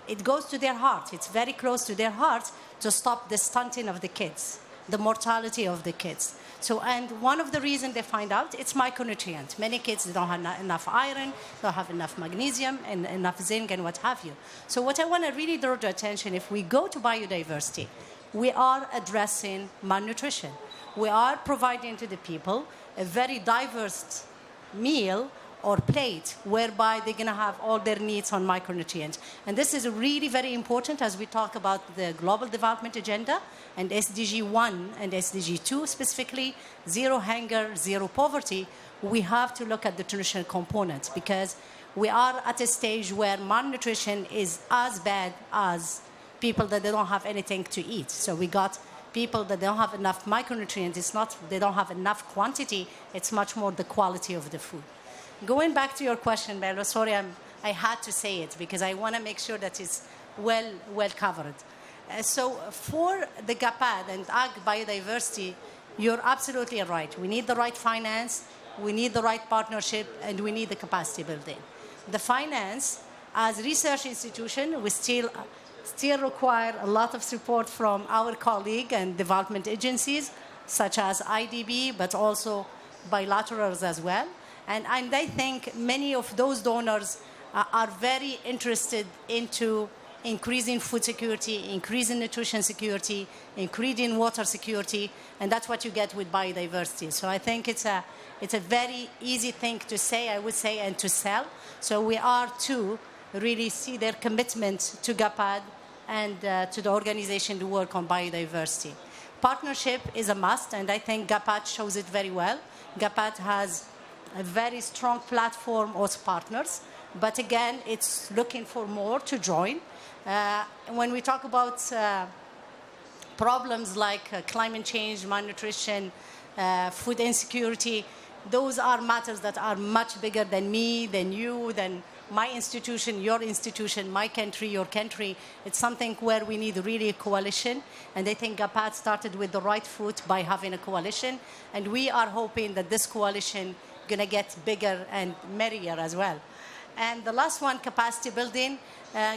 it goes to their heart, it's very close to their heart to stop the stunting of the kids, the mortality of the kids. So, and one of the reasons they find out, it's micronutrient. Many kids don't have enough iron, don't have enough magnesium, and enough zinc, and what have you. So what I want to really draw to attention, if we go to biodiversity, we are addressing malnutrition. We are providing to the people a very diverse meal or plate whereby they're going to have all their needs on micronutrients. And this is really very important as we talk about the Global Development Agenda and SDG 1 and SDG 2 specifically, zero hunger, zero poverty. We have to look at the nutritional components because we are at a stage where malnutrition is as bad as people that they don't have anything to eat. So we got people that don't have enough micronutrients. It's not they don't have enough quantity. It's much more the quality of the food. Going back to your question, Bello, sorry, I had to say it because I want to make sure that it's well covered. So for the GAPAD and ag biodiversity, you're absolutely right. We need the right finance, we need the right partnership, and we need the capacity building. The finance, as research institution, we still require a lot of support from our colleague and development agencies, such as IDB, but also bilaterals as well. And I think many of those donors are very interested into increasing food security, increasing nutrition security, increasing water security, and that's what you get with biodiversity. So I think it's a very easy thing to say, I would say, and to sell. So we are to really see their commitment to GAPAD and to the organization to work on biodiversity. Partnership is a must, and I think GAPAD shows it very well. GAPAD has a very strong platform of partners, but again, it's looking for more to join. When we talk about problems like climate change, malnutrition, food insecurity, those are matters that are much bigger than me, than you, than my institution, your institution, my country, your country. It's something where we need really a coalition. And I think GAPAD started with the right foot by having a coalition. And we are hoping that this coalition going to get bigger and merrier as well. And the last one, capacity building.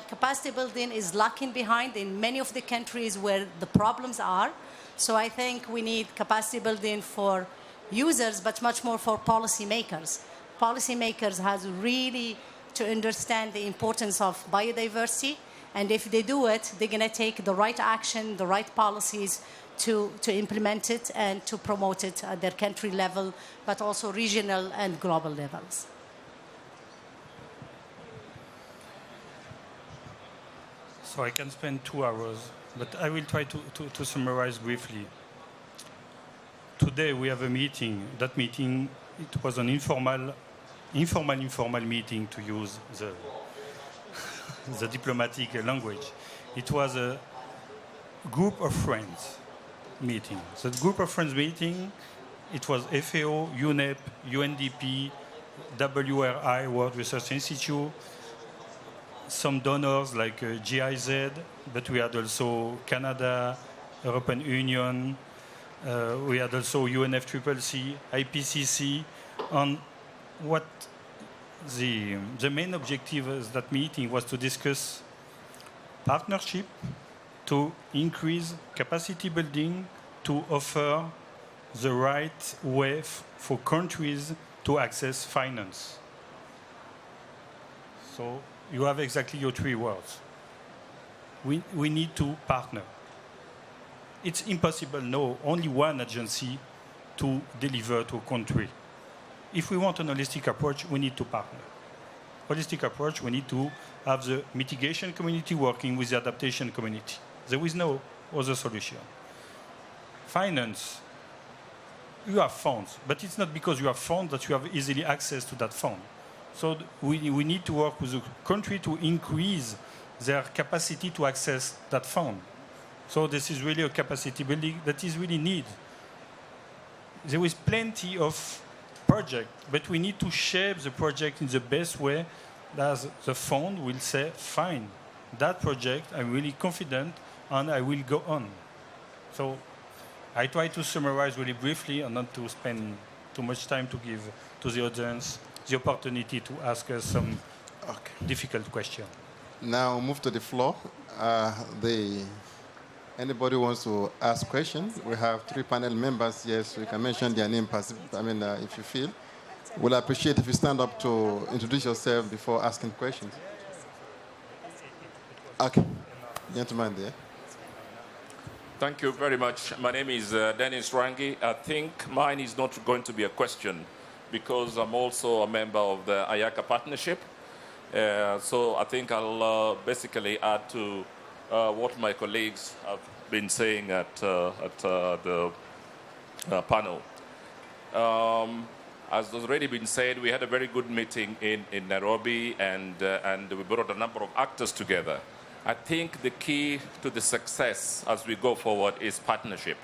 Capacity building is lacking behind in many of the countries where the problems are. So I think we need capacity building for users, but much more for policymakers. Policymakers has really to understand the importance of biodiversity, and if they do it, they're going to take the right action, the right policies to implement it and to promote it at their country level, but also regional and global levels. So I can spend 2 hours, but I will try to summarize briefly. Today we have a meeting. That meeting, it was an informal meeting, to use the diplomatic language. It was a group of friends meeting. So the group of friends meeting, it was FAO, UNEP, UNDP, WRI, World Research Institute, some donors like GIZ, but we had also Canada, European Union, we had also UNFCCC, IPCC, on what the main objective of that meeting was to discuss partnership to increase capacity building, to offer the right way for countries to access finance. So you have exactly your 3 words. We need to partner. It's impossible, no, only one agency to deliver to a country. If we want an holistic approach, we need to partner. Holistic approach, we need to have the mitigation community working with the adaptation community. There is no other solution. Finance, you have funds, but it's not because you have funds that you have easily access to that fund. So we need to work with the country to increase their capacity to access that fund. So this is really a capacity building that is really needed. There is plenty of project, but we need to shape the project in the best way that the fund will say, fine, that project, I'm really confident, and I will go on. So I try to summarize really briefly and not to spend too much time to give to the audience the opportunity to ask us some difficult questions. Now move to the floor. Anybody wants to ask questions? We have 3 panel members here, so you can mention their name. If you feel. We'll appreciate if you stand up to introduce yourself before asking questions. Okay, gentleman there. Thank you very much. My name is Dennis Rangi. I think mine is not going to be a question because I'm also a member of the IACA partnership. So I think I'll basically add to what my colleagues have been saying at the panel. As has already been said, we had a very good meeting in Nairobi, and we brought a number of actors together. I think the key to the success as we go forward is partnership.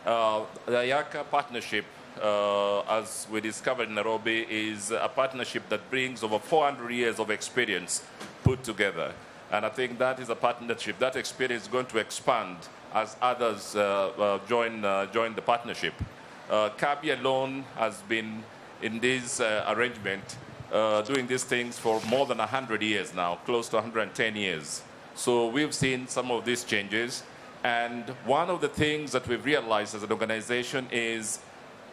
The IACA partnership, as we discovered in Nairobi, is a partnership that brings over 400 years of experience put together. And I think that is a partnership. That experience is going to expand as others join the partnership. Kabi alone has been in this arrangement doing these things for more than 100 years now, close to 110 years. So we've seen some of these changes. And one of the things that we've realized as an organization is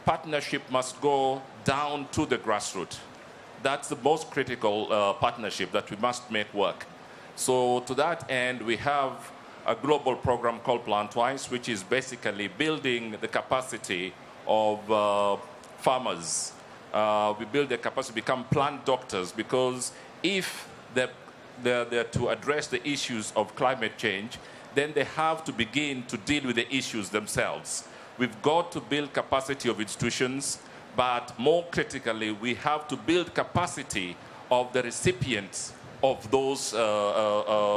partnership must go down to the grassroots. That's the most critical partnership that we must make work. So to that end, we have a global program called Plant Twice, which is basically building the capacity of farmers. We build their capacity to become plant doctors, because if they're to address the issues of climate change, then they have to begin to deal with the issues themselves. We've got to build capacity of institutions, but more critically, we have to build capacity of the recipients of those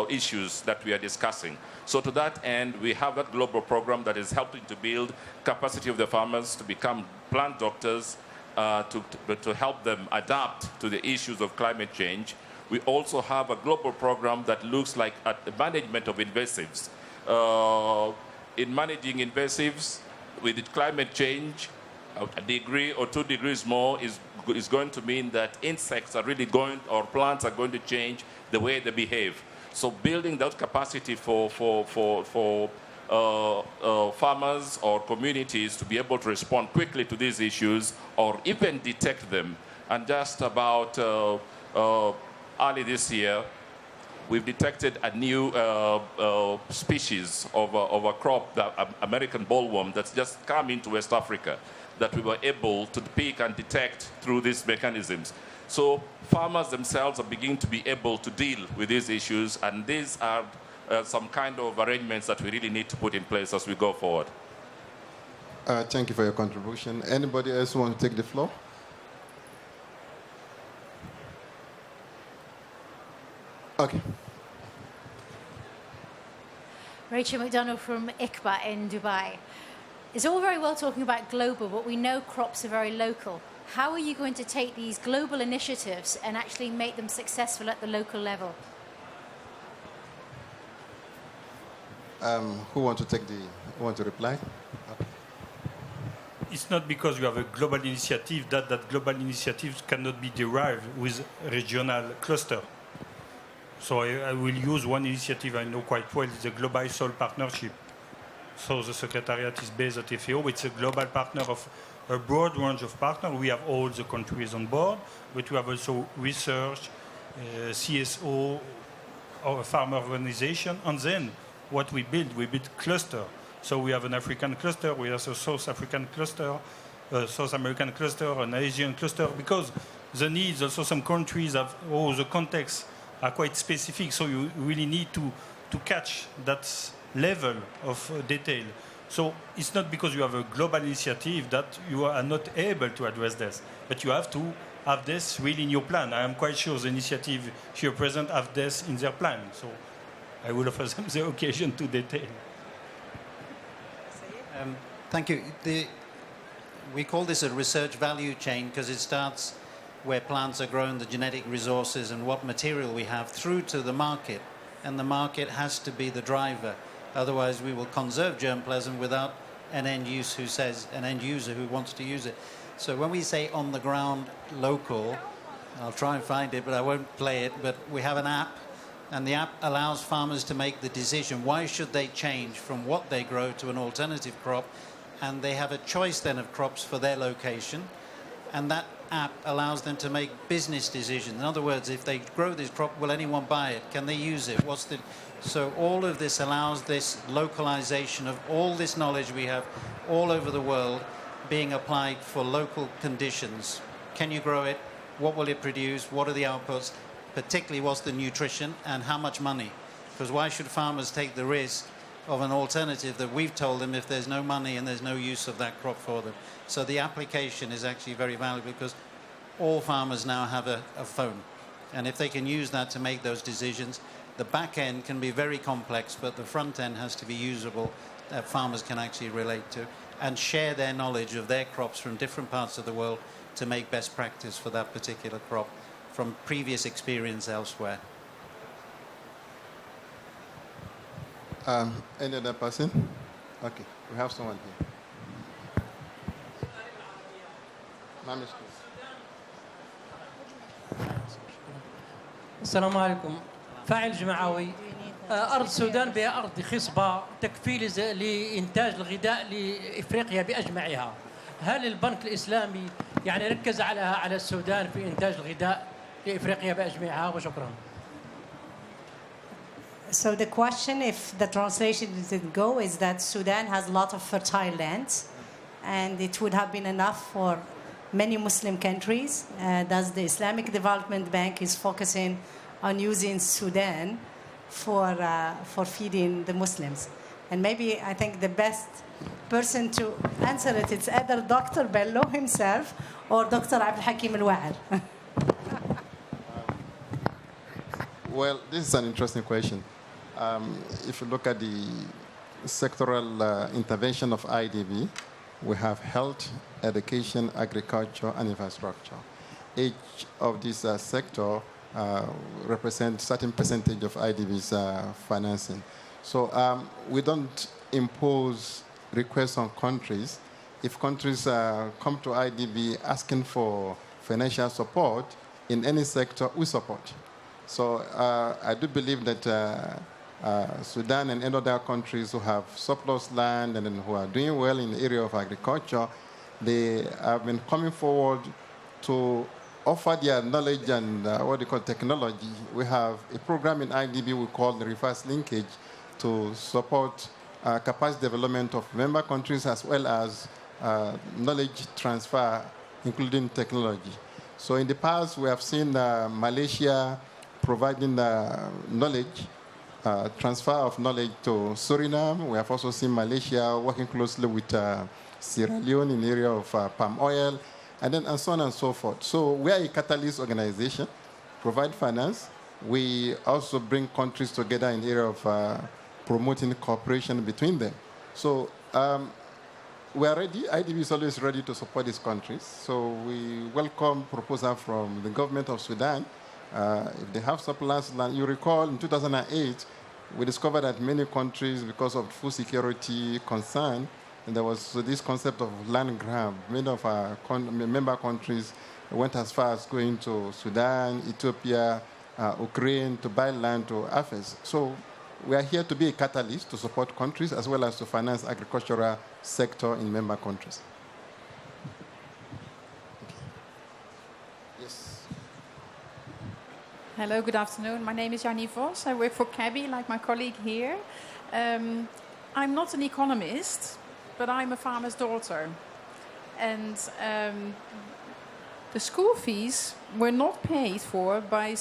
issues that we are discussing. So to that end, we have that global program that is helping to build capacity of the farmers to become plant doctors, to help them adapt to the issues of climate change. We also have a global program that looks like at the management of invasives. In managing invasives with climate change, a degree or 2 degrees more is going to mean that insects are really going, or plants are going to change the way they behave. So building that capacity for farmers or communities to be able to respond quickly to these issues or even detect them. And just about early this year, we've detected a new species of a crop, the American bollworm, that's just come into West Africa, that we were able to pick and detect through these mechanisms. So farmers themselves are beginning to be able to deal with these issues, and these are some kind of arrangements that we really need to put in place as we go forward. Thank you for your contribution. Anybody else want to take the floor? Okay. Rachel McDonough from ICBA in Dubai. It's all very well talking about global, but we know crops are very local. How are you going to take these global initiatives and actually make them successful at the local level? Who want to reply? Okay. It's not because you have a global initiative that global initiatives cannot be derived with regional cluster. So I will use one initiative I know quite well, it's the Global Soil Partnership. So the Secretariat is based at FAO. It's a global partner of a broad range of partners. We have all the countries on board, but we have also research, CSO, or a farmer organization, and then what we build cluster. So we have an African cluster, we have a South African cluster, a South American cluster, an Asian cluster, because the needs, also some countries have, the context are quite specific, so you really need to catch that level of detail. So it's not because you have a global initiative that you are not able to address this, but you have to have this really in your plan. I am quite sure the initiative here present have this in their plan, so I will offer them the occasion to detail. Thank you. We call this a research value chain because it starts where plants are grown, the genetic resources and what material we have through to the market. And the market has to be the driver. Otherwise, we will conserve germplasm without an end user who wants to use it. So when we say on the ground local, I'll try and find it, but I won't play it, but we have an app, and the app allows farmers to make the decision, why should they change from what they grow to an alternative crop? And they have a choice then of crops for their location, and that app allows them to make business decisions. In other words, if they grow this crop, will anyone buy it? Can they use it? So all of this allows this localization of all this knowledge we have all over the world being applied for local conditions. Can you grow it? What will it produce? What are the outputs? Particularly what's the nutrition and how much money? Because why should farmers take the risk of an alternative that we've told them if there's no money and there's no use of that crop for them? So the application is actually very valuable because all farmers now have a phone. And if they can use that to make those decisions, the back end can be very complex, but the front end has to be usable that farmers can actually relate to and share their knowledge of their crops from different parts of the world to make best practice for that particular crop from previous experience elsewhere. Any other person? Okay, we have someone here. السلام عليكم. فاعل جمعوي. أرض السودان بها أرض خصبة تكفي لإنتاج الغذاء لإفريقيا بأجمعها. هل البنك الإسلامي يعني ركز على السودان في إنتاج الغذاء لإفريقيا بأجمعها؟ وشكرا. So the question, if the translation didn't go, is that Sudan has a lot of fertile lands, and it would have been enough for many Muslim countries. Thus, the Islamic Development Bank is focusing on using Sudan for feeding the Muslims. And maybe I think the best person to answer it is either Dr. Bello himself or Dr. Abdel Hakim Al-Wa'ar. Well, this is an interesting question. If you look at the sectoral intervention of IDB, we have health, education, agriculture, and infrastructure. Each of these sectors represent certain percentage of IDB's financing. So we don't impose requests on countries. If countries come to IDB asking for financial support in any sector, we support. So I do believe that Sudan and other countries who have surplus land and who are doing well in the area of agriculture, they have been coming forward to offer their knowledge and what they call technology. We have a program in IDB we call the reverse linkage to support capacity development of member countries as well as knowledge transfer, including technology. So in the past, we have seen Malaysia providing knowledge, transfer of knowledge to Suriname. We have also seen Malaysia working closely with Sierra Leone in the area of palm oil, and so on and so forth. So we are a catalyst organization, provide finance. We also bring countries together in the area of promoting cooperation between them. So we are ready. IDB is always ready to support these countries. So we welcome proposal from the government of Sudan. If they have surplus land, you recall in 2008, we discovered that many countries, because of food security concern, and there was this concept of land grab. Many of our member countries went as far as going to Sudan, Ethiopia, Ukraine to buy land to affairs. So we are here to be a catalyst to support countries as well as to finance agricultural sector in member countries. Yes. Hello, good afternoon. My name is Jannie Vos. I work for CABI, like my colleague here. I'm not an economist, but I'm a farmer's daughter. And the school fees were not paid for by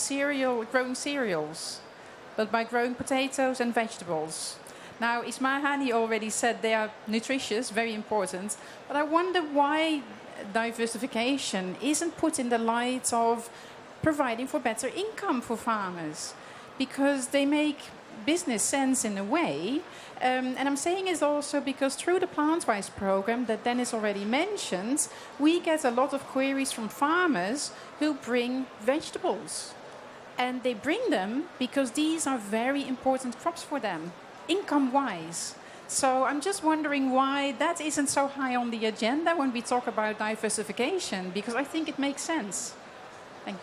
growing cereals, but by growing potatoes and vegetables. Now, Ismail already said they are nutritious, very important, but I wonder why diversification isn't put in the light of providing for better income for farmers, because they make business sense in a way. And I'm saying it also because through the Plantwise program that Dennis already mentioned, we get a lot of queries from farmers who bring vegetables. And they bring them because these are very important crops for them, income-wise. So I'm just wondering why that isn't so high on the agenda when we talk about diversification, because I think it makes sense. Thank you.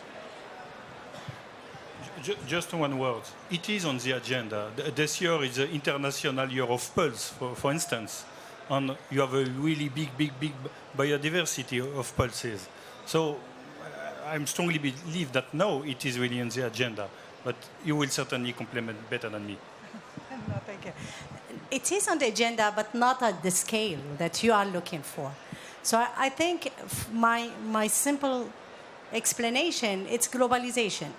Just one word. It is on the agenda. This year is the International Year of Pulse, for instance. And you have a really big biodiversity of pulses. So I strongly believe that no, it is really on the agenda. But you will certainly complement better than me. No, thank you. It is on the agenda, but not at the scale that you are looking for. So I think my simple explanation, it's globalization.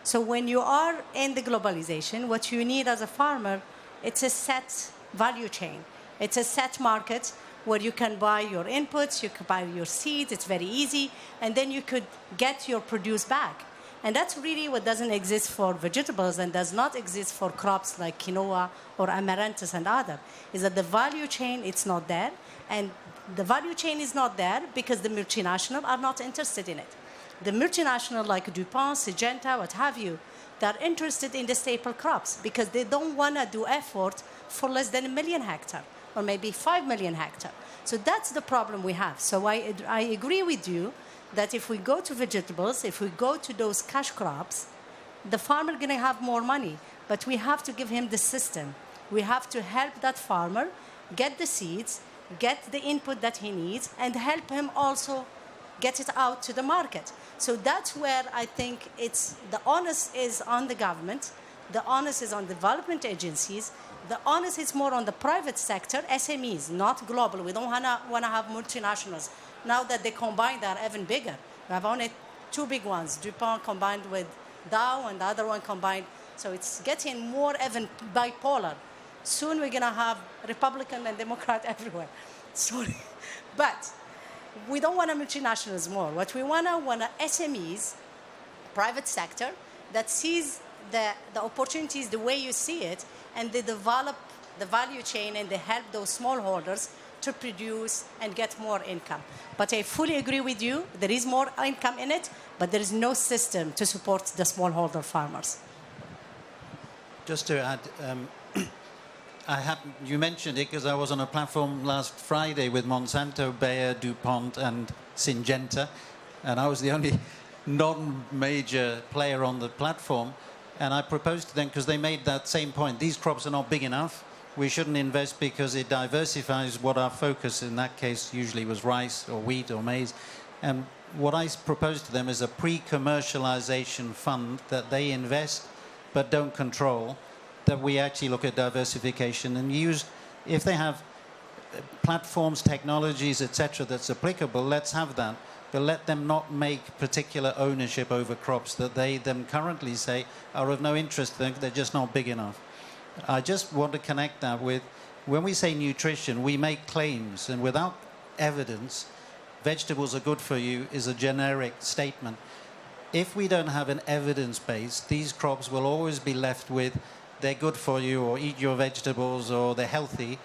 So when you are in the globalization, what you need as a farmer, it's a set value chain. It's a set market where you can buy your inputs, you can buy your seeds, it's very easy, and then you could get your produce back. And that's really what doesn't exist for vegetables and does not exist for crops like quinoa or amaranthus and other, is that the value chain, it's not there. And the value chain is not there because the multinationals are not interested in it. The multinationals like DuPont, Syngenta, what have you, they're interested in the staple crops because they don't want to do effort for less than 1 million hectares or maybe 5 million hectares. So that's the problem we have. So I agree with you that if we go to vegetables, if we go to those cash crops, the farmer is going to have more money. But we have to give him the system. We have to help that farmer get the seeds, get the input that he needs, and help him also get it out to the market. So that's where I think it's the onus is on the government, the onus is on development agencies, the onus is more on the private sector, SMEs, not global. We don't want to have multinationals. Now that they combine, they're even bigger. We have only 2 big ones, DuPont combined with Dow and the other one combined. So it's getting more even bipolar. Soon we're going to have Republican and Democrat everywhere. Sorry. But we don't want multinationals more. What we want SMEs, private sector, that sees the opportunities the way you see it, and they develop the value chain and they help those smallholders to produce and get more income. But I fully agree with you, there is more income in it, but there is no system to support the smallholder farmers. Just to add, you mentioned it because I was on a platform last Friday with Monsanto, Bayer, DuPont, and Syngenta, and I was the only non-major player on the platform. And I proposed to them, because they made that same point, these crops are not big enough. We shouldn't invest because it diversifies what our focus in that case usually was rice or wheat or maize. And what I proposed to them is a pre-commercialization fund that they invest but don't control, that we actually look at diversification and use, if they have platforms, technologies, etc., that's applicable, let's have that. But let them not make particular ownership over crops that they them currently say are of no interest, they're just not big enough. I just want to connect that with, when we say nutrition, we make claims, and without evidence, vegetables are good for you is a generic statement. If we don't have an evidence base, these crops will always be left with, they're good for you, or eat your vegetables, or they're healthy.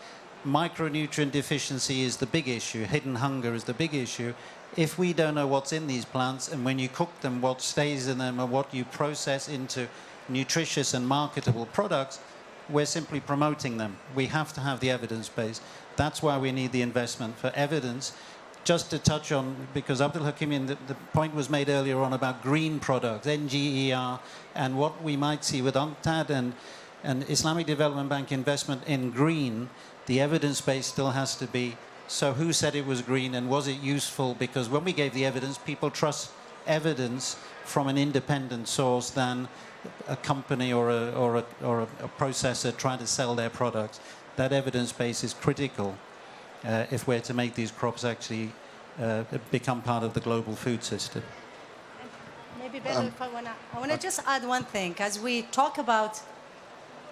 Micronutrient deficiency is the big issue. Hidden hunger is the big issue. If we don't know what's in these plants, and when you cook them, what stays in them, and what you process into nutritious and marketable products, we're simply promoting them. We have to have the evidence base. That's why we need the investment for evidence. Just to touch on, because Abdul Hakimian, the point was made earlier on about green products, NGER, and what we might see with UNCTAD and Islamic Development Bank investment in green, the evidence base still has to be, so who said it was green and was it useful? Because when we gave the evidence, people trust evidence from an independent source than a company or a processor trying to sell their products. That evidence base is critical if we're to make these crops actually become part of the global food system. Maybe better if I want to just add one thing. As we talk about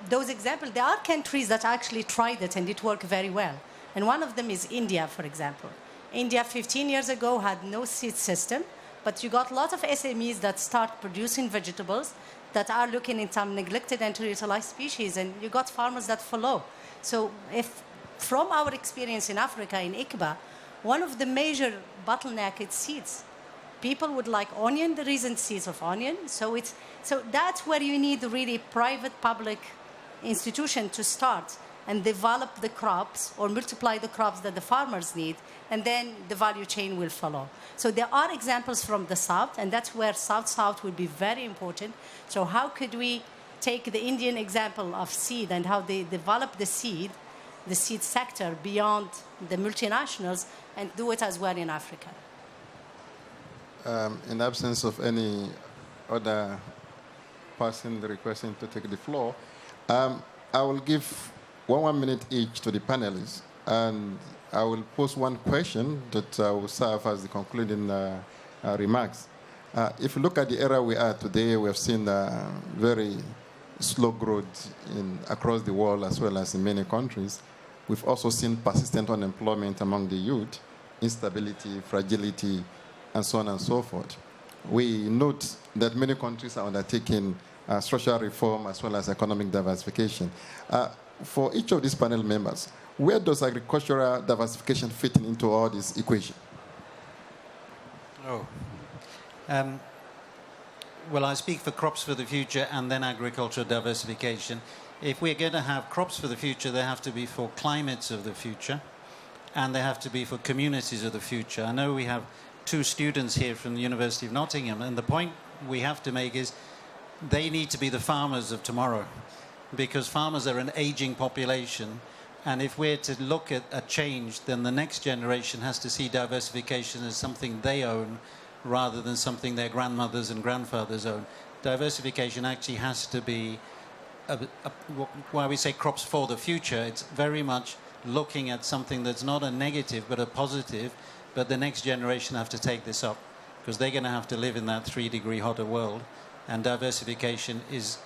those examples, there are countries that actually tried it and it worked very well. And one of them is India, for example. India 15 years ago had no seed system, but you got a lot of SMEs that start producing vegetables that are looking in some neglected and underutilized species, and you got farmers that follow. So if, from our experience in Africa, in ICBA, one of the major bottleneck is seeds. People would like onion, there isn't seeds of onion, so that's where you need really private-public institution to start and develop the crops or multiply the crops that the farmers need, and then the value chain will follow. So there are examples from the South, and that's where South-South will be very important. So how could we take the Indian example of seed and how they develop the seed sector beyond the multinationals, and do it as well in Africa? In absence of any other person requesting to take the floor, I will give 1 minute each to the panelists, and I will pose one question that will serve as the concluding remarks. If you look at the era we are today, we have seen very slow growth across the world as well as in many countries. We've also seen persistent unemployment among the youth, instability, fragility, and so on and so forth. We note that many countries are undertaking social reform as well as economic diversification. For each of these panel members, where does agricultural diversification fit into all this equation? Well, I speak for crops for the future and then agricultural diversification. If we're going to have crops for the future, they have to be for climates of the future, and they have to be for communities of the future. I know we have 2 students here from the University of Nottingham, and the point we have to make is they need to be the farmers of tomorrow, because farmers are an aging population, and if we're to look at a change, then the next generation has to see diversification as something they own rather than something their grandmothers and grandfathers own. Diversification actually has to be why we say crops for the future. It's very much looking at something that's not a negative but a positive, but the next generation have to take this up because they're going to have to live in that 3-degree hotter world, and diversification is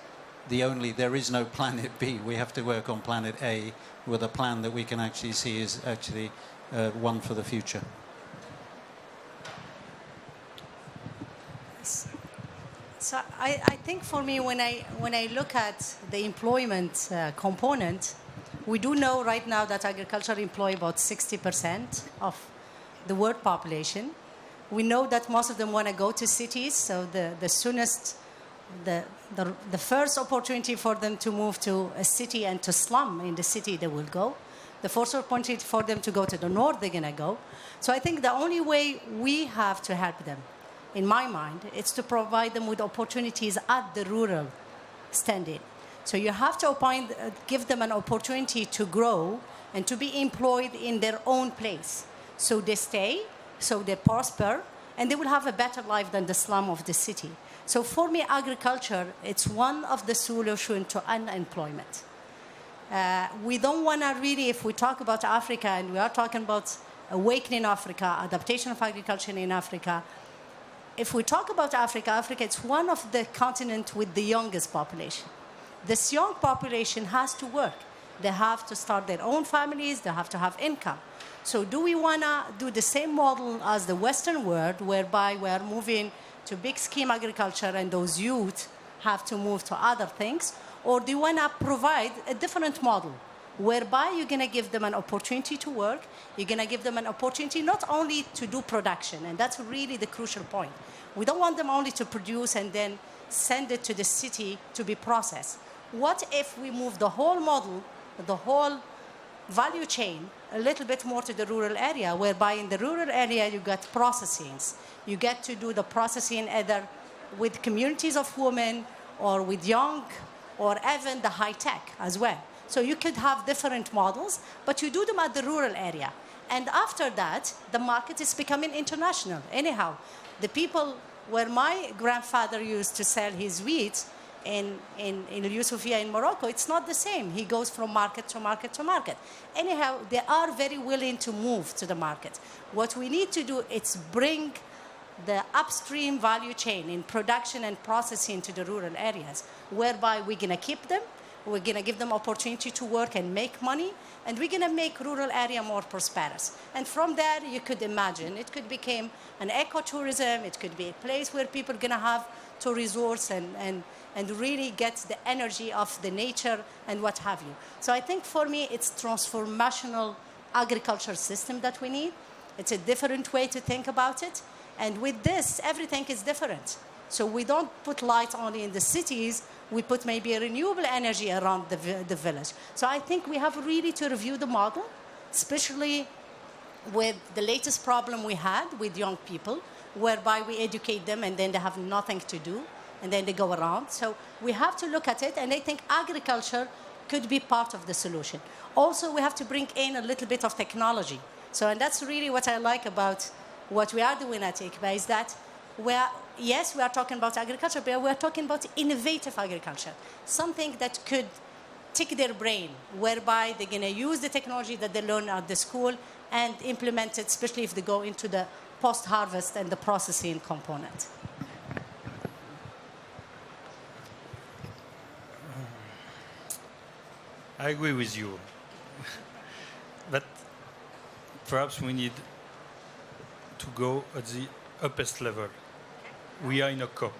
there is no planet B. We have to work on planet A with a plan that we can actually see is actually one for the future. So I think for me, when I look at the employment component, We do know right now that agriculture employs about 60% of the world population. We know that most of them want to go to cities, so the soonest, the first opportunity for them to move to a city and to slum in the city, they will go. The first opportunity for them to go to the north, they're going to go. So I think the only way we have to help them, in my mind, is to provide them with opportunities at the rural standing. So you have to give them an opportunity to grow and to be employed in their own place. So they stay, so they prosper, and they will have a better life than the slum of the city. So for me, agriculture, it's one of the solutions to unemployment. We don't want to really, if we talk about Africa, and we are talking about awakening Africa, adaptation of agriculture in Africa, if we talk about Africa, Africa is one of the continents with the youngest population. This young population has to work. They have to start their own families. They have to have income. So do we want to do the same model as the Western world, whereby we are moving to big scheme agriculture and those youth have to move to other things? Or do you want to provide a different model, whereby you're going to give them an opportunity to work, you're going to give them an opportunity not only to do production, and that's really the crucial point. We don't want them only to produce and then send it to the city to be processed. What if we move the whole model, the whole value chain, a little bit more to the rural area, whereby in the rural area you got processings. You get to do the processing either with communities of women or with young, or even the high tech as well. So you could have different models, but you do them at the rural area. And after that, the market is becoming international. Anyhow, the people where my grandfather used to sell his wheat in Yusufia in Morocco, it's not the same. He goes from market to market to market. Anyhow, they are very willing to move to the market. What we need to do is bring the upstream value chain in production and processing to the rural areas, whereby we're going to keep them, we're going to give them opportunity to work and make money, and we're going to make rural area more prosperous. And from there, you could imagine, it could become an ecotourism, it could be a place where people are going to have to resource and really get the energy of the nature and what have you. So I think for me, it's transformational agriculture system that we need. It's a different way to think about it. And with this, everything is different. So we don't put light only in the cities, we put maybe a renewable energy around the village. So I think we have really to review the model, especially with the latest problem we had with young people, whereby we educate them and then they have nothing to do, and then they go around. So we have to look at it, and I think agriculture could be part of the solution. Also, we have to bring in a little bit of technology. So, and that's really what I like about what we are doing at ICBA, is that we are talking about agriculture, but we are talking about innovative agriculture, something that could tick their brain, whereby they're going to use the technology that they learn at the school and implement it, especially if they go into the post-harvest and the processing component. I agree with you. But perhaps we need to go at the uppermost level. We are in a COP.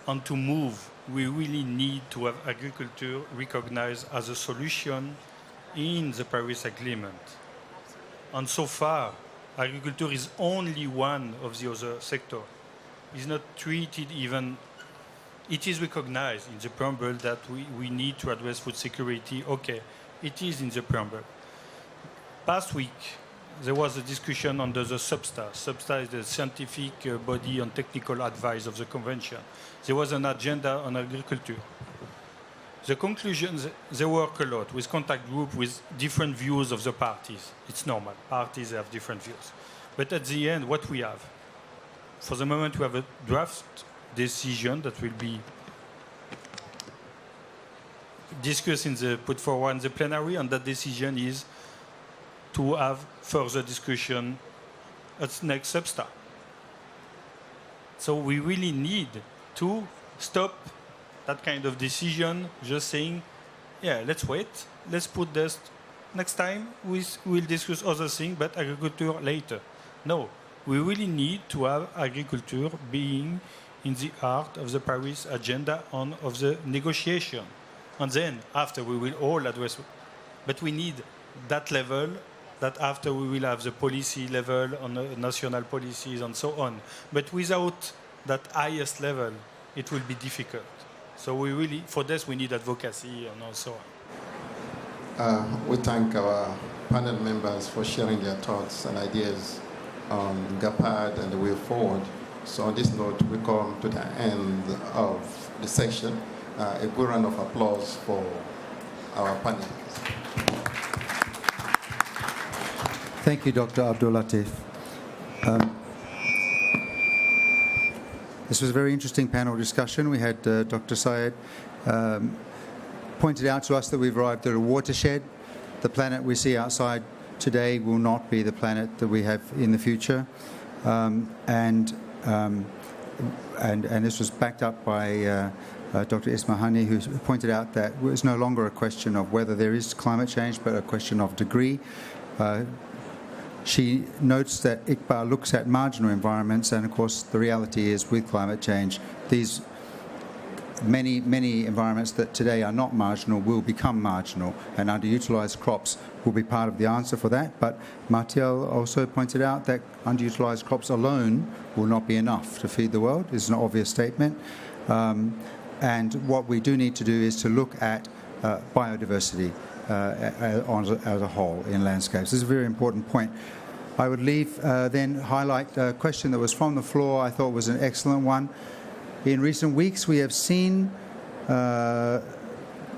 And to move, we really need to have agriculture recognized as a solution in the Paris Agreement. And so far, agriculture is only one of the other sectors. It's not treated even. It is recognized in the preamble that we need to address food security. Okay, it is in the preamble. Past week, there was a discussion under the SUBSTA. SUBSTA is the scientific body on technical advice of the convention. There was an agenda on agriculture. The conclusions, they work a lot with contact group with different views of the parties. It's normal. Parties have different views. But at the end, what we have? For the moment, we have a draft decision that will be discussed put forward in the plenary, and that decision is to have further discussion at next SUBSTA. So we really need to stop that kind of decision, just saying, yeah, let's wait, let's put this next time, we'll discuss other things, but agriculture later. No, we really need to have agriculture being in the heart of the Paris agenda and of the negotiation. And then, after, we will all address but we need that level, that after we will have the policy level on national policies and so on. But without that highest level, it will be difficult. So we really, for this, we need advocacy and so on. We thank our panel members for sharing their thoughts and ideas on GAPAD and the way forward. So on this note, we come to the end of the session. A good round of applause for our panel. Thank you, Dr. Abdul Latif. This was a very interesting panel discussion. We had Dr. Syed pointed out to us that we've arrived at a watershed. The planet we see outside today will not be the planet that we have in the future. And this was backed up by Dr. Ismahani, who pointed out that it's no longer a question of whether there is climate change, but a question of degree. She notes that ICBA looks at marginal environments, and of course the reality is with climate change, these many environments that today are not marginal will become marginal, and underutilised crops will be part of the answer for that. But Martial also pointed out that underutilised crops alone will not be enough to feed the world. It's an obvious statement. And what we do need to do is to look at biodiversity as a whole in landscapes. This is a very important point. I would then highlight a question that was from the floor. I thought was an excellent one. In recent weeks, we have seen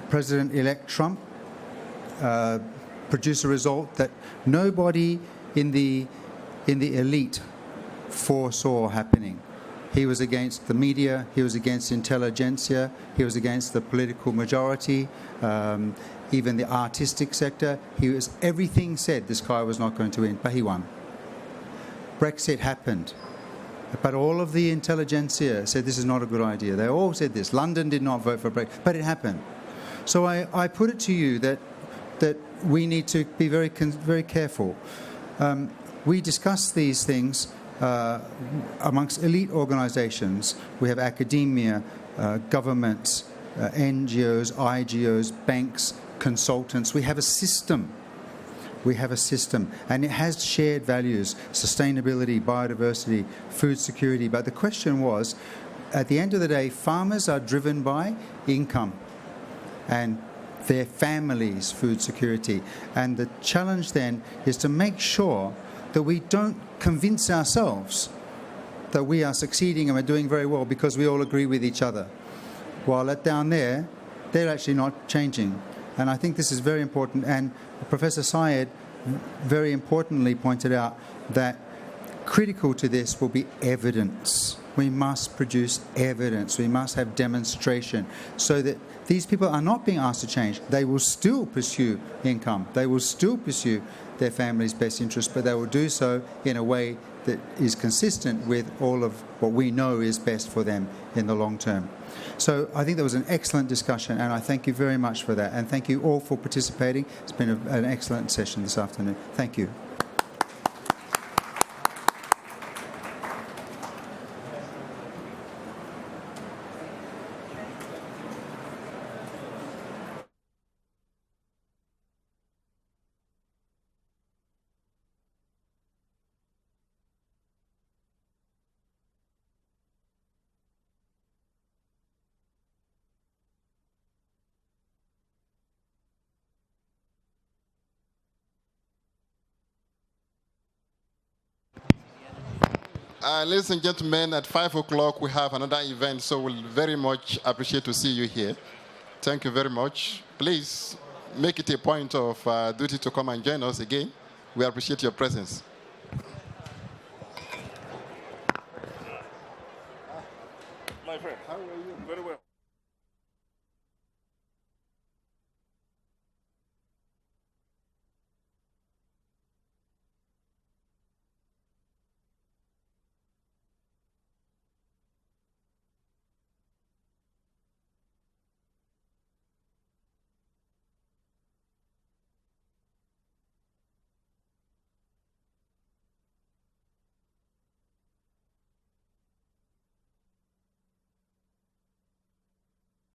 President-elect Trump produce a result that nobody in the elite foresaw happening. He was against the media, he was against intelligentsia, he was against the political majority, even the artistic sector. Everything said this guy was not going to win, but he won. Brexit happened, but all of the intelligentsia said this is not a good idea. They all said this. London did not vote for Brexit, but it happened. So I put it to you that we need to be very careful. We discuss these things amongst elite organizations. We have academia, governments, NGOs, IGOs, banks, consultants. We have a system. And it has shared values: sustainability, biodiversity, food security. But the question was, at the end of the day, farmers are driven by income and their families' food security. And the challenge then is to make sure that we don't convince ourselves that we are succeeding and we're doing very well because we all agree with each other. While down there, they're actually not changing. And I think this is very important. And Professor Syed very importantly pointed out that critical to this will be evidence. We must produce evidence. We must have demonstration so that these people are not being asked to change. They will still pursue income. They will still pursue their family's best interest, but they will do so in a way that is consistent with all of what we know is best for them in the long term. So I think that was an excellent discussion, and I thank you very much for that. And thank you all for participating. It's been an excellent session this afternoon. Thank you. Ladies and gentlemen, at 5 o'clock we have another event, so we'll very much appreciate to see you here. Thank you very much. Please make it a point of duty to come and join us again. We appreciate your presence. My friend, how are you? Very well.